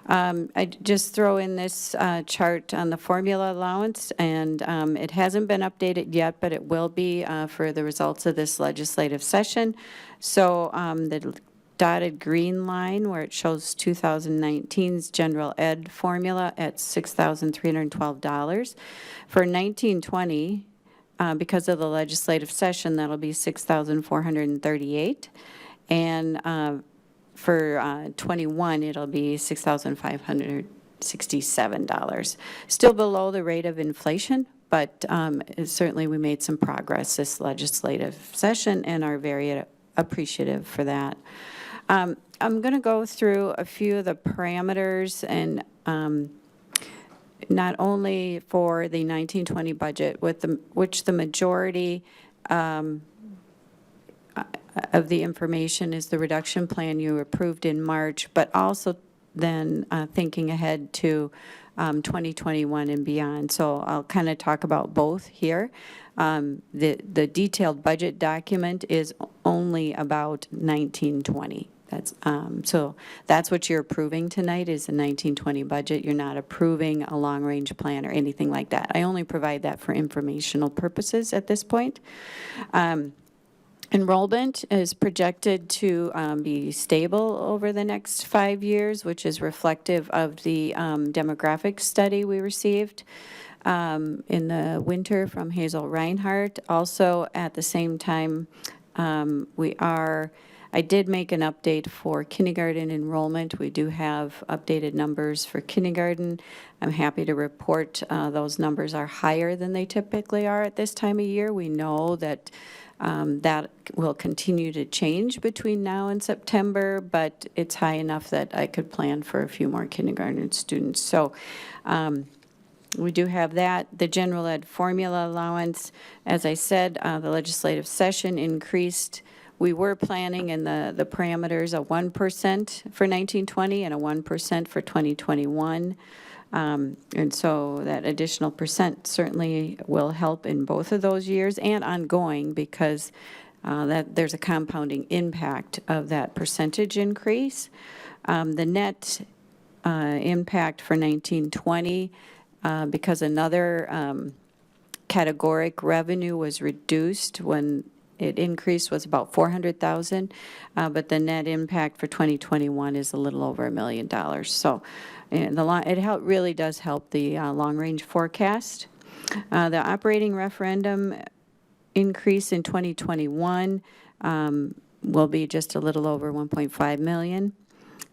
I just throw in this chart on the formula allowance, and it hasn't been updated yet, but it will be for the results of this legislative session. So the dotted green line where it shows 2019's general ed formula at $6,312. For 1920, because of the legislative session, that'll be $6,438. And for 21, it'll be $6,567. Still below the rate of inflation, but certainly we made some progress this legislative session and are very appreciative for that. I'm going to go through a few of the parameters, and not only for the 1920 budget, which the majority of the information is the reduction plan you approved in March, but also then thinking ahead to 2021 and beyond. So I'll kind of talk about both here. The detailed budget document is only about 1920. So that's what you're approving tonight, is the 1920 budget. You're not approving a long-range plan or anything like that. I only provide that for informational purposes at this point. Enrollment is projected to be stable over the next 5 years, which is reflective of the demographic study we received in the winter from Hazel Reinhardt. Also, at the same time, I did make an update for kindergarten enrollment. We do have updated numbers for kindergarten. I'm happy to report those numbers are higher than they typically are at this time of year. We know that that will continue to change between now and September, but it's high enough that I could plan for a few more kindergarten students. So we do have that. The general ed formula allowance, as I said, the legislative session increased. We were planning in the parameters a 1% for 1920 and a 1% for 2021. And so that additional percent certainly will help in both of those years and ongoing, because there's a compounding impact of that percentage increase. The net impact for 1920, because another categoric revenue was reduced when it increased, was about $400,000, but the net impact for 2021 is a little over $1 million. So it really does help the long-range forecast. The operating referendum increase in 2021 will be just a little over $1.5 million.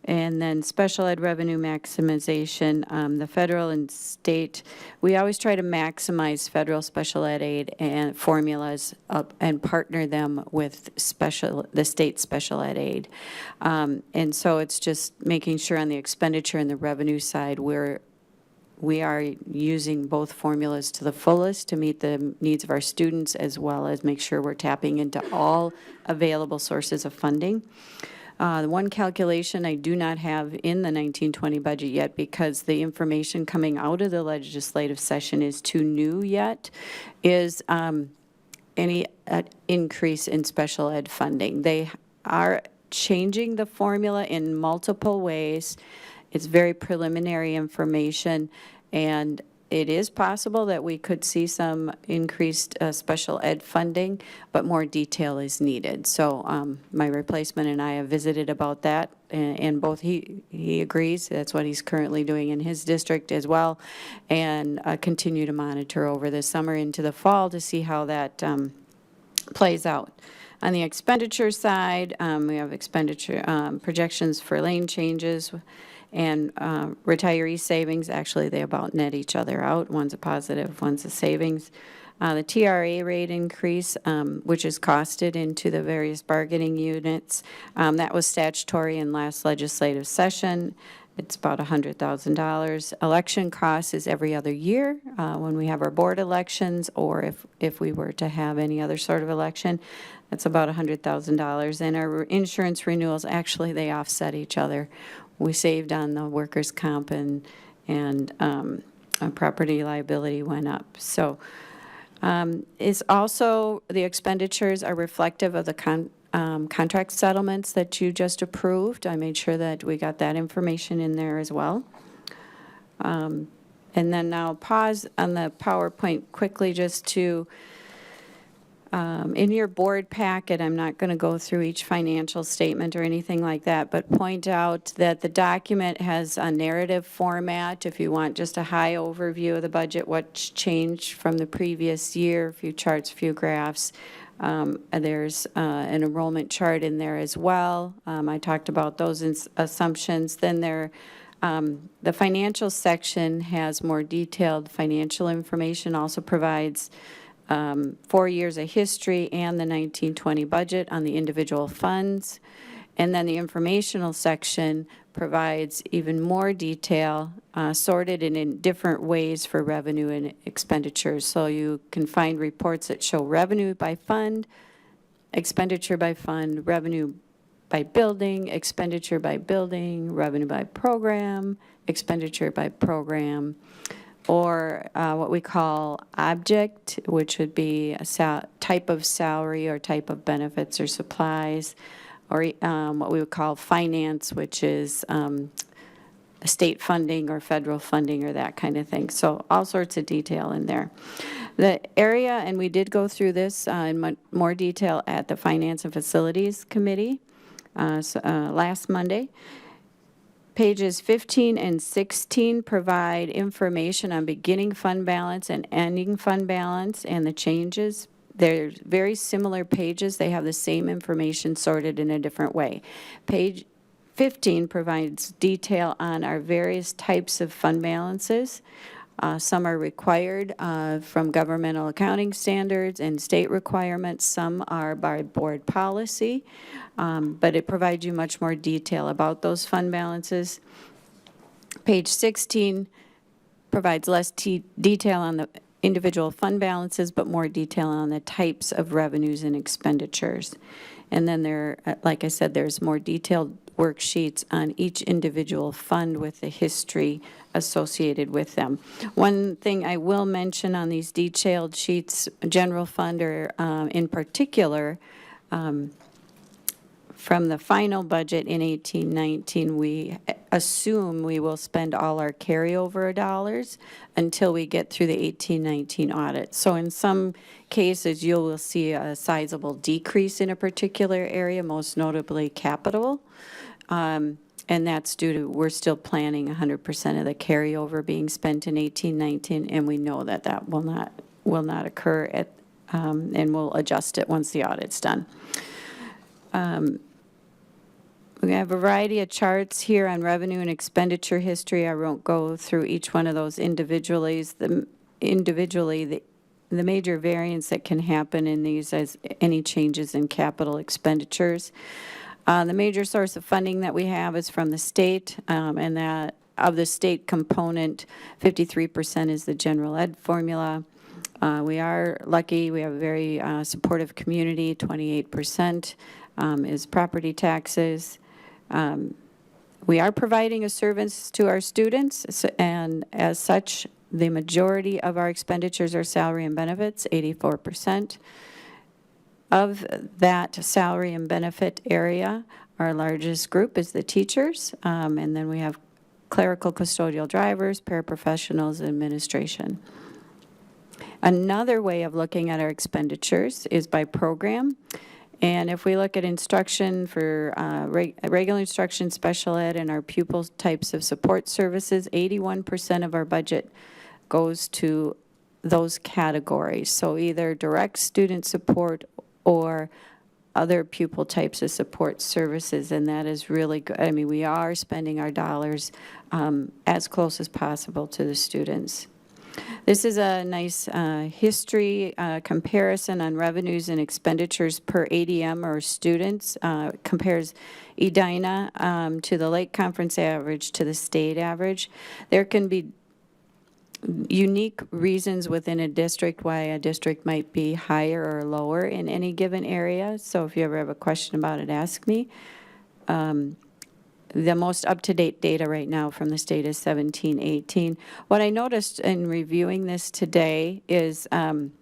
And then special ed revenue maximization, the federal and state, we always try to maximize federal special ed aid and formulas and partner them with the state special ed aid. And so it's just making sure on the expenditure and the revenue side we are using both formulas to the fullest to meet the needs of our students, as well as make sure we're tapping into all available sources of funding. The one calculation I do not have in the 1920 budget yet because the information coming out of the legislative session is too new yet, is any increase in special ed funding. They are changing the formula in multiple ways. It's very preliminary information, and it is possible that we could see some increased special ed funding, but more detail is needed. So my replacement and I have visited about that, and both he agrees. That's what he's currently doing in his district as well, and continue to monitor over the summer into the fall to see how that plays out. On the expenditure side, we have expenditure projections for lane changes and retiree savings. Actually, they about net each other out. One's a positive, one's a savings. The TRA rate increase, which is costed into the various bargaining units, that was statutory in last legislative session. It's about $100,000. Election costs is every other year when we have our board elections, or if we were to have any other sort of election. That's about $100,000. And our insurance renewals, actually, they offset each other. We saved on the workers' comp, and property liability went up. So it's also, the expenditures are reflective of the contract settlements that you just approved. I made sure that we got that information in there as well. And then now pause on the PowerPoint quickly just to, in your board packet, I'm not going to go through each financial statement or anything like that, but point out that the document has a narrative format. If you want just a high overview of the budget, what's changed from the previous year, a few charts, a few graphs. There's an enrollment chart in there as well. I talked about those assumptions. Then the financial section has more detailed financial information, also provides 4 years of history and the 1920 budget on the individual funds. And then the informational section provides even more detail, sorted in different ways for revenue and expenditures. So you can find reports that show revenue by fund, expenditure by fund, revenue by building, expenditure by building, revenue by program, expenditure by program, or what we call object, which would be a type of salary or type of benefits or supplies, or what we would call finance, which is state funding or federal funding or that kind of thing. So all sorts of detail in there. The area, and we did go through this in more detail at the Finance and Facilities Committee last Monday. Pages 15 and 16 provide information on beginning fund balance and ending fund balance and the changes. They're very similar pages. They have the same information sorted in a different way. Page 15 provides detail on our various types of fund balances. Some are required from governmental accounting standards and state requirements. Some are by board policy, but it provides you much more detail about those fund balances. Page 16 provides less detail on the individual fund balances, but more detail on the types of revenues and expenditures. And then there, like I said, there's more detailed worksheets on each individual fund with the history associated with them. One thing I will mention on these detailed sheets, general fund or in particular, from the final budget in 18-19, we assume we will spend all our carryover dollars until we get through the 18-19 audit. So in some cases, you will see a sizable decrease in a particular area, most notably capital. And that's due to, we're still planning 100% of the carryover being spent in 18-19, and we know that that will not occur at, and we'll adjust it once the audit's done. We have a variety of charts here on revenue and expenditure history. I won't go through each one of those individually. The major variance that can happen in these is any changes in capital expenditures. The major source of funding that we have is from the state, and that of the state component, 53% is the general ed formula. We are lucky. We have a very supportive community. 28% is property taxes. We are providing a service to our students, and as such, the majority of our expenditures are salary and benefits, 84%. Of that salary and benefit area, our largest group is the teachers, and then we have clerical custodial drivers, paraprofessionals, and administration. Another way of looking at our expenditures is by program. And if we look at instruction for regular instruction, special ed, and our pupil types of support services, 81% of our budget goes to those categories. So either direct student support or other pupil types of support services, and that is really good. I mean, we are spending our dollars as close as possible to the students. This is a nice history comparison on revenues and expenditures per ADM or students. Compares Edina to the Lake Conference average to the state average. There can be unique reasons within a district why a district might be higher or lower in any given area. So if you ever have a question about it, ask me. The most up-to-date data right now from the state is 17-18. What I noticed in reviewing this today is in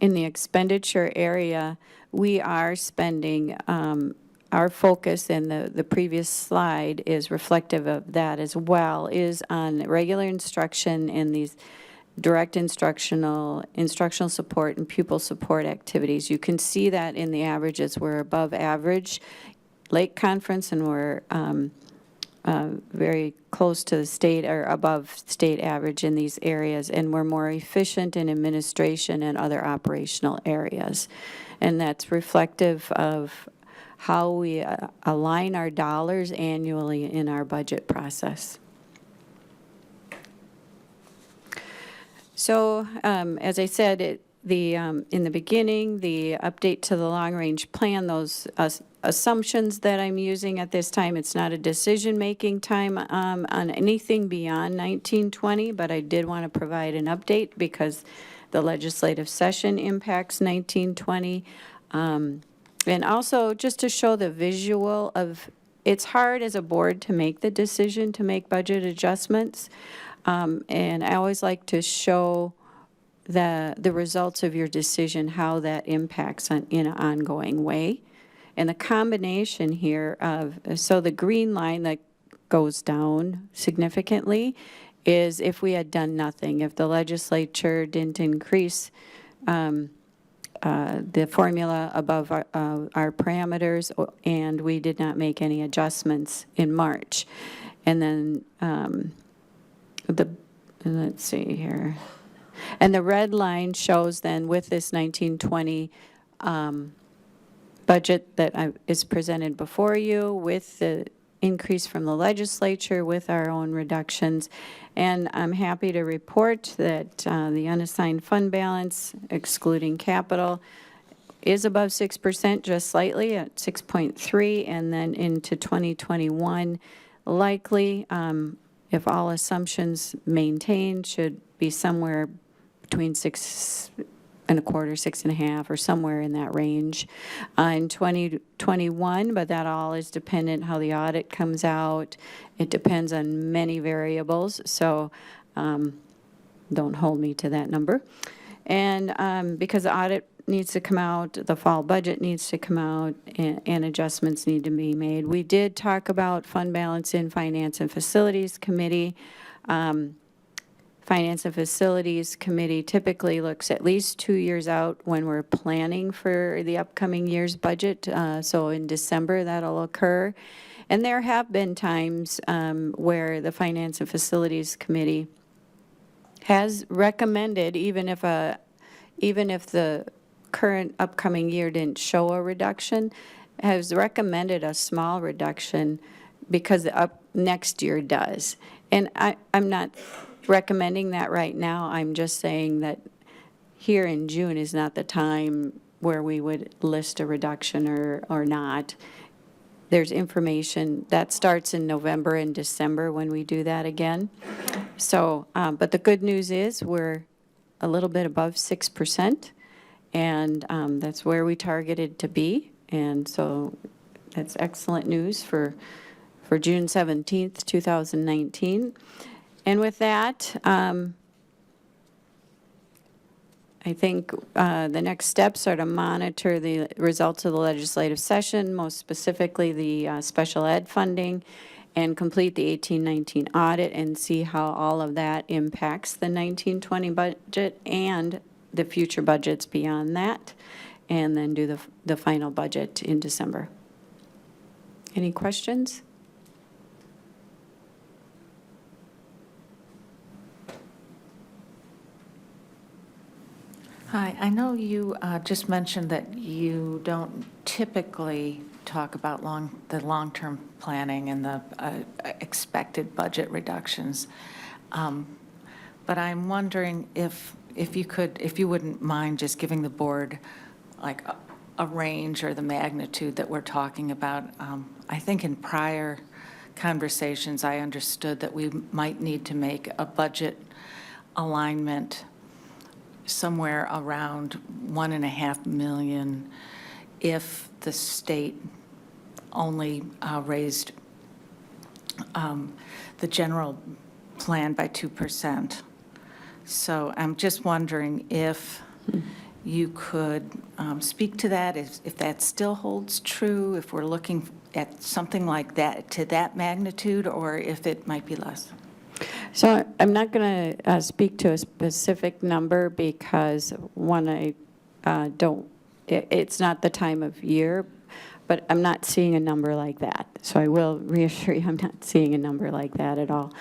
the expenditure area, we are spending, our focus in the previous slide is reflective of that as well, is on regular instruction and these direct instructional support and pupil support activities. You can see that in the averages. We're above average Lake Conference, and we're very close to the state or above state average in these areas, and we're more efficient in administration and other operational areas. And that's reflective of how we align our dollars annually in our budget process. So as I said, in the beginning, the update to the long-range plan, those assumptions that I'm using at this time, it's not a decision-making time on anything beyond 1920, but I did want to provide an update because the legislative session impacts 1920. And also just to show the visual of, it's hard as a board to make the decision to make budget adjustments. And I always like to show the results of your decision, how that impacts in an ongoing way. And the combination here of, so the green line that goes down significantly is if we had done nothing, if the legislature didn't increase the formula above our parameters, and we did not make any adjustments in March. And then let's see here. And the red line shows then with this 1920 budget that is presented before you with the increase from the legislature with our own reductions. And I'm happy to report that the unassigned fund balance, excluding capital, is above 6%, just slightly at 6.3, and then into 2021, likely, if all assumptions maintained, should be somewhere between 6.25, 6.5, or somewhere in that range in 2021, but that all is dependent how the audit comes out. It depends on many variables, so don't hold me to that number. And because the audit needs to come out, the fall budget needs to come out, and adjustments need to be made. We did talk about fund balance in Finance and Facilities Committee. Finance and Facilities Committee typically looks at least 2 years out when we're planning for the upcoming year's budget. So in December, that'll occur. And there have been times where the Finance and Facilities Committee has recommended, even if the current upcoming year didn't show a reduction, has recommended a small reduction because the next year does. And I'm not recommending that right now. I'm just saying that here in June is not the time where we would list a reduction or not. There's information that starts in November and December when we do that again. So, but the good news is we're a little bit above 6%, and that's where we targeted to be. And so That's excellent news for June 17th, 2019. And with that, I think the next steps are to monitor the results of the legislative session, most specifically the special ed funding, and complete the 18-19 audit and see how all of that impacts the 19-20 budget and the future budgets beyond that, and then do the final budget in December. Any questions? Hi, I know you just mentioned that you don't typically talk about the long-term planning and the expected budget reductions. But I'm wondering if you wouldn't mind just giving the board like a range or the magnitude that we're talking about. I think in prior conversations, I understood that we might need to make a budget alignment somewhere around $1.5 million if the state only raised the general plan by 2%. So I'm just wondering if you could speak to that, if that still holds true, if we're looking at something like that to that magnitude, or if it might be less. So I'm not going to speak to a specific number because, one, it's not the time of year, but I'm not seeing a number like that. So I will reassure you I'm not seeing a number like that at all.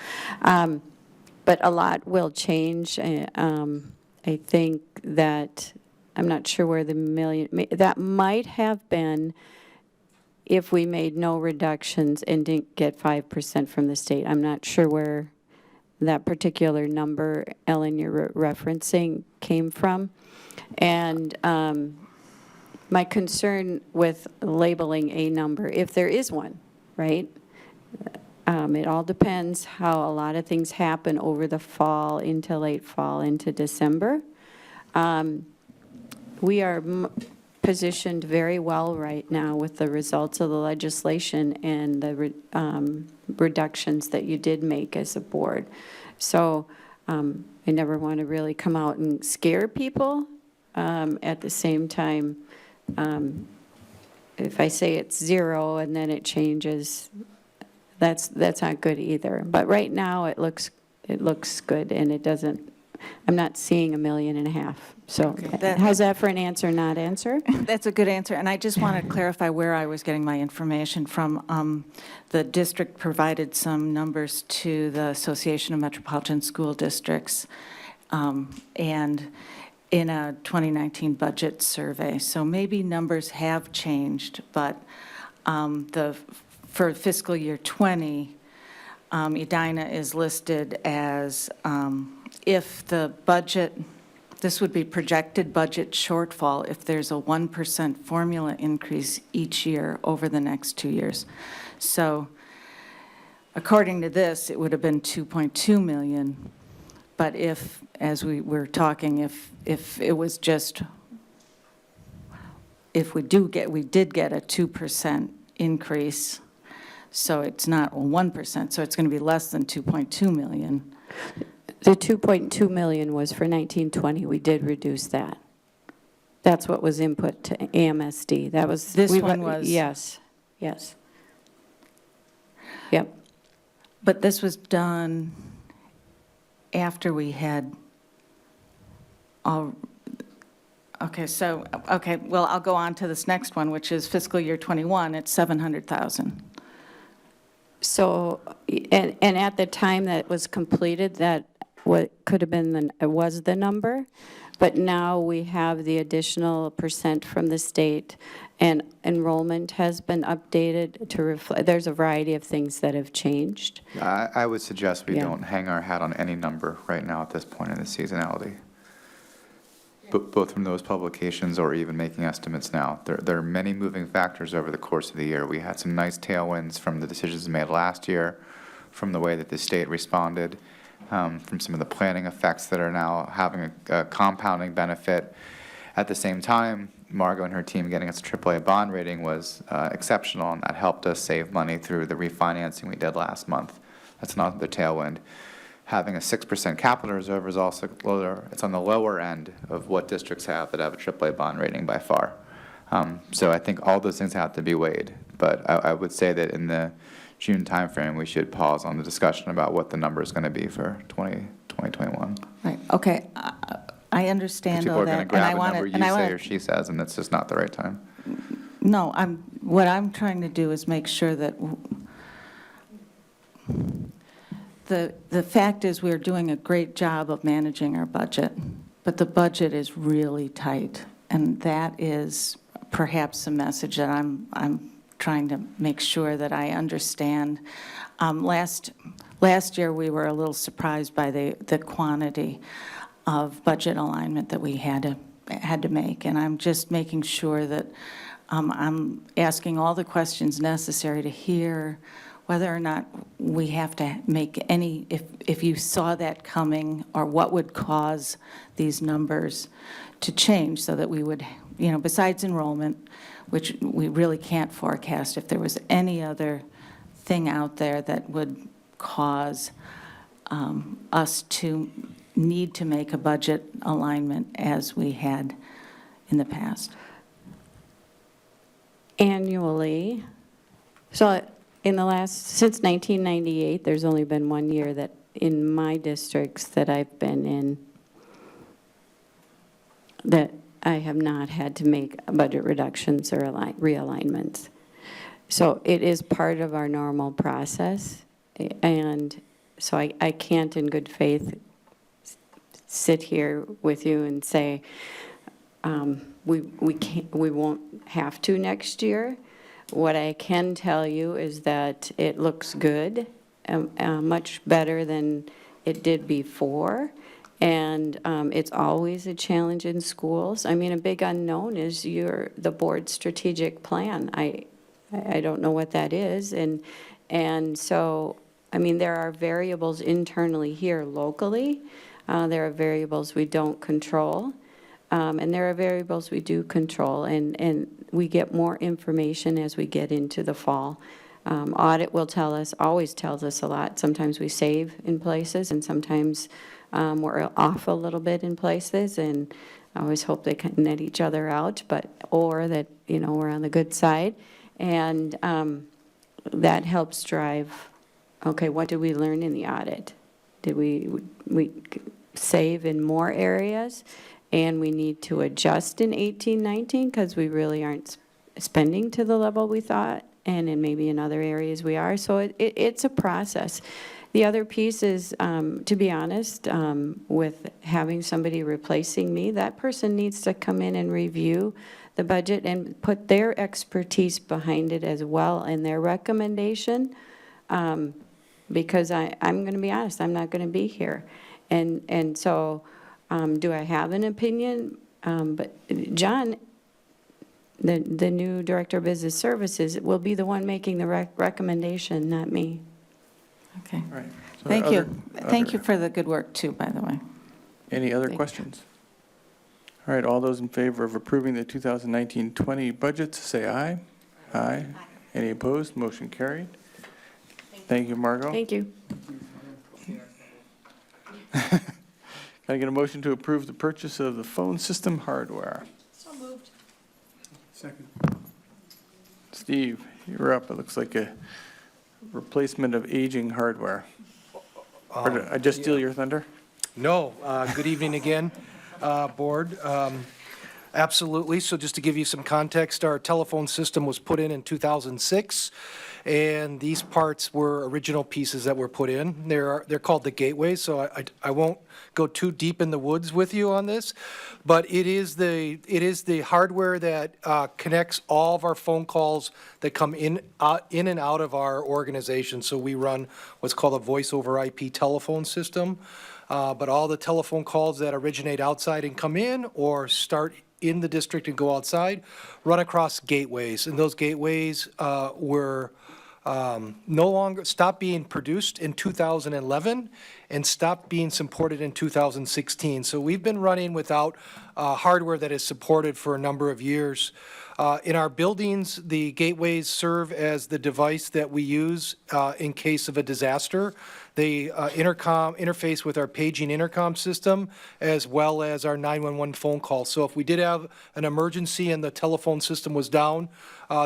But a lot will change. I think that I'm not sure where the million, that might have been if we made no reductions and didn't get 5% from the state. I'm not sure where that particular number, Ellen, you're referencing came from. And my concern with labeling a number, if there is one, right? It all depends how a lot of things happen over the fall, into late fall, into December. We are positioned very well right now with the results of the legislation and the reductions that you did make as a board. So I never want to really come out and scare people. At the same time, if I say it's 0 and then it changes, that's not good either. But right now it looks good, and it doesn't. I'm not seeing $1.5 million. So Okay. how's that for an answer, not answer? That's a good answer, and I just want to clarify where I was getting my information from. The district provided some numbers to the Association of Metropolitan School Districts, and in a 2019 budget survey. So maybe numbers have changed, but for fiscal year 20, Edina is listed as if the budget, this would be projected budget shortfall if there's a 1% formula increase each year over the next 2 years. So according to this, it would have been 2.2 million. But if, as we were talking, if it was just, if we did get a 2% increase, so it's not 1%, so it's going to be less than 2.2 million. The 2.2 million was for 1920. We did reduce that. That's what was input to AMSD. That was This one was? Yes. Yep. But this was done after we had all, okay, well, I'll go on to this next one, which is fiscal year 21, it's 700,000. So, and at the time that was completed, that what could have been was the number, but now we have the additional % from the state, and enrollment has been updated to reflect. There's a variety of things that have changed. I would suggest we Yeah. don't hang our hat on any number right now at this point in the seasonality. Both from those publications or even making estimates now. There are many moving factors over the course of the year. We had some nice tailwinds from the decisions made last year, from the way that the state responded, from some of the planning effects that are now having a compounding benefit. At the same time, Margot and her team getting us a AAA bond rating was exceptional, and that helped us save money through the refinancing we did last month. That's another tailwind. Having a 6% capital reserve is also lower. It's on the lower end of what districts have that have a AAA bond rating by far. So I think all those things have to be weighed. But I would say that in the June timeframe, we should pause on the discussion about what the number is going to be for 2021. Right, okay. I understand all that. People are going to grab a wanna- number you say or she says, and it's just not the right time. No, what I'm trying to do is make sure that the fact is we're doing a great job of managing our budget, but the budget is really tight. And that is perhaps a message that I'm trying to make sure that I understand. Last year, we were a little surprised by the quantity of budget alignment that we had to make. And I'm just making sure that I'm asking all the questions necessary to hear whether or not we have to make any, if you saw that coming, or what would cause these numbers to change so that we would, besides enrollment, which we really can't forecast, if there was any other thing out there that would cause us to need to make a budget alignment as we had in the past. Annually, so since 1998, there's only been 1 year that in my districts that I've been in that I have not had to make budget reductions or realignments. So it is part of our normal process, and so I can't in good faith sit here with you and say we won't have to next year. What I can tell you is that it looks good, much better than it did before. And it's always a challenge in schools. I mean, a big unknown is the board's strategic plan. I don't know what that is. And so, I mean, there are variables internally here locally. There are variables we don't control. And there are variables we do control. And we get more information as we get into the fall. Audit will always tells us a lot. Sometimes we save in places, and sometimes we're off a little bit in places, and I always hope they can net each other out, or that, we're on the good side. And that helps drive, okay, what did we learn in the audit? Did we save in more areas? And we need to adjust in 18-19 because we really aren't spending to the level we thought, and maybe in other areas we are. So it's a process. The other piece is, to be honest, with having somebody replacing me, that person needs to come in and review the budget and put their expertise behind it as well and their recommendation, because I'm going to be honest, I'm not going to be here. And so do I have an opinion? But John, the new Director of Business Services, will be the one making the recommendation, not me. Okay. Right. So Thank you. Thank you for the good work, too, by the way. Any other questions? All right, all those in favor of approving the 2019-20 budgets, say aye. Aye. Any opposed? Motion carried. Thank you, Margot. Thank you. Can I get a motion to approve the purchase of the phone system hardware? So moved. Second. Steve, you're up. It looks like a replacement of aging hardware. Or did I just steal your thunder? No, good evening again, Board. Absolutely, so just to give you some context, our telephone system was put in 2006, and these parts were original pieces that were put in. They're called the gateways, so I won't go too deep in the woods with you on this, but it is the hardware that connects all of our phone calls that come in and out of our organization. So we run what's called a voice over IP telephone system, but all the telephone calls that originate outside and come in or start in the district and go outside run across gateways, and those gateways were no longer, stopped being produced in 2011 and stopped being supported in 2016. So we've been running without hardware that is supported for a number of years. In our buildings, the gateways serve as the device that we use in case of a disaster. They interface with our paging intercom system as well as our 911 phone call. So if we did have an emergency and the telephone system was down,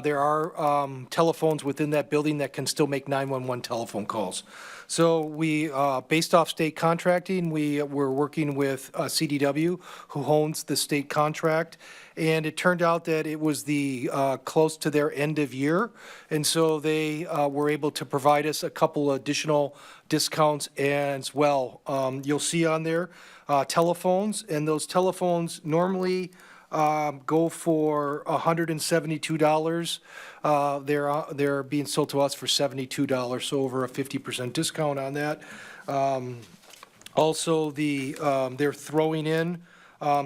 there are telephones within that building that can still make 911 telephone calls. So we, based off state contracting, we're working with CDW, who owns the state contract, and it turned out that it was the close to their end of year, and so they were able to provide us a couple additional discounts as well. You'll see on there telephones, and those telephones normally go for $172. They're being sold to us for $72, so over a 50% discount on that. Also, they're throwing in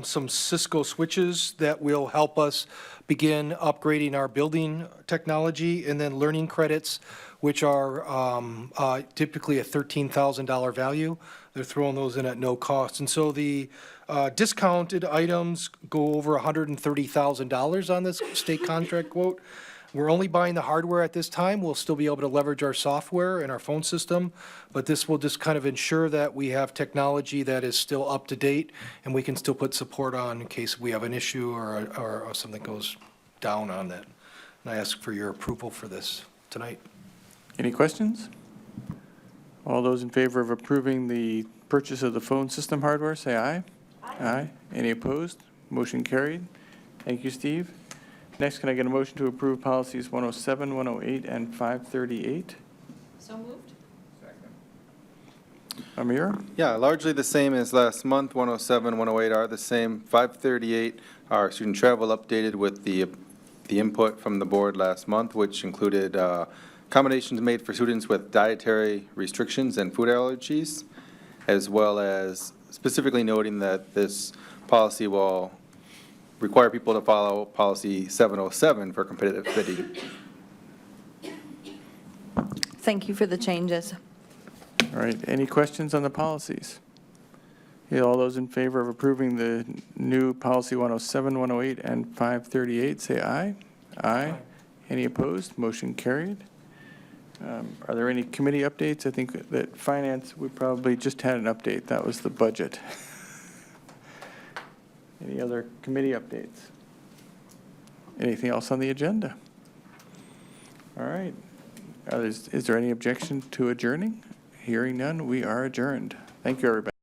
some Cisco switches that will help us begin upgrading our building technology, and then learning credits, which are typically a $13,000 value. They're throwing those in at no cost. And so the discounted items go over $130,000 on this state contract quote. We're only buying the hardware at this time. We'll still be able to leverage our software and our phone system, but this will just kind of ensure that we have technology that is still up to date and we can still put support on in case we have an issue or something goes down on that. And I ask for your approval for this tonight. Any questions? All those in favor of approving the purchase of the phone system hardware, say aye. Aye. Any opposed? Motion carried. Thank you, Steve. Next, can I get a motion to approve policies 107, 108, and 538? So moved. Amir? Yeah, largely the same as last month. 107, 108 are the same. 538 are student travel updated with the input from the board last month, which included accommodations made for students with dietary restrictions and food allergies, as well as specifically noting that this policy will require people to follow policy 707 for competitive bidding. Thank you for the changes. All right, any questions on the policies? Okay, all those in favor of approving the new policy 107, 108, and 538, say aye. Aye. Any opposed? Motion carried. Are there any committee updates? I think that finance, we probably just had an update. That was the budget. Any other committee updates? Anything else on the agenda? All right. Is there any objection to adjourning? Hearing none, we are adjourned. Thank you, everybody.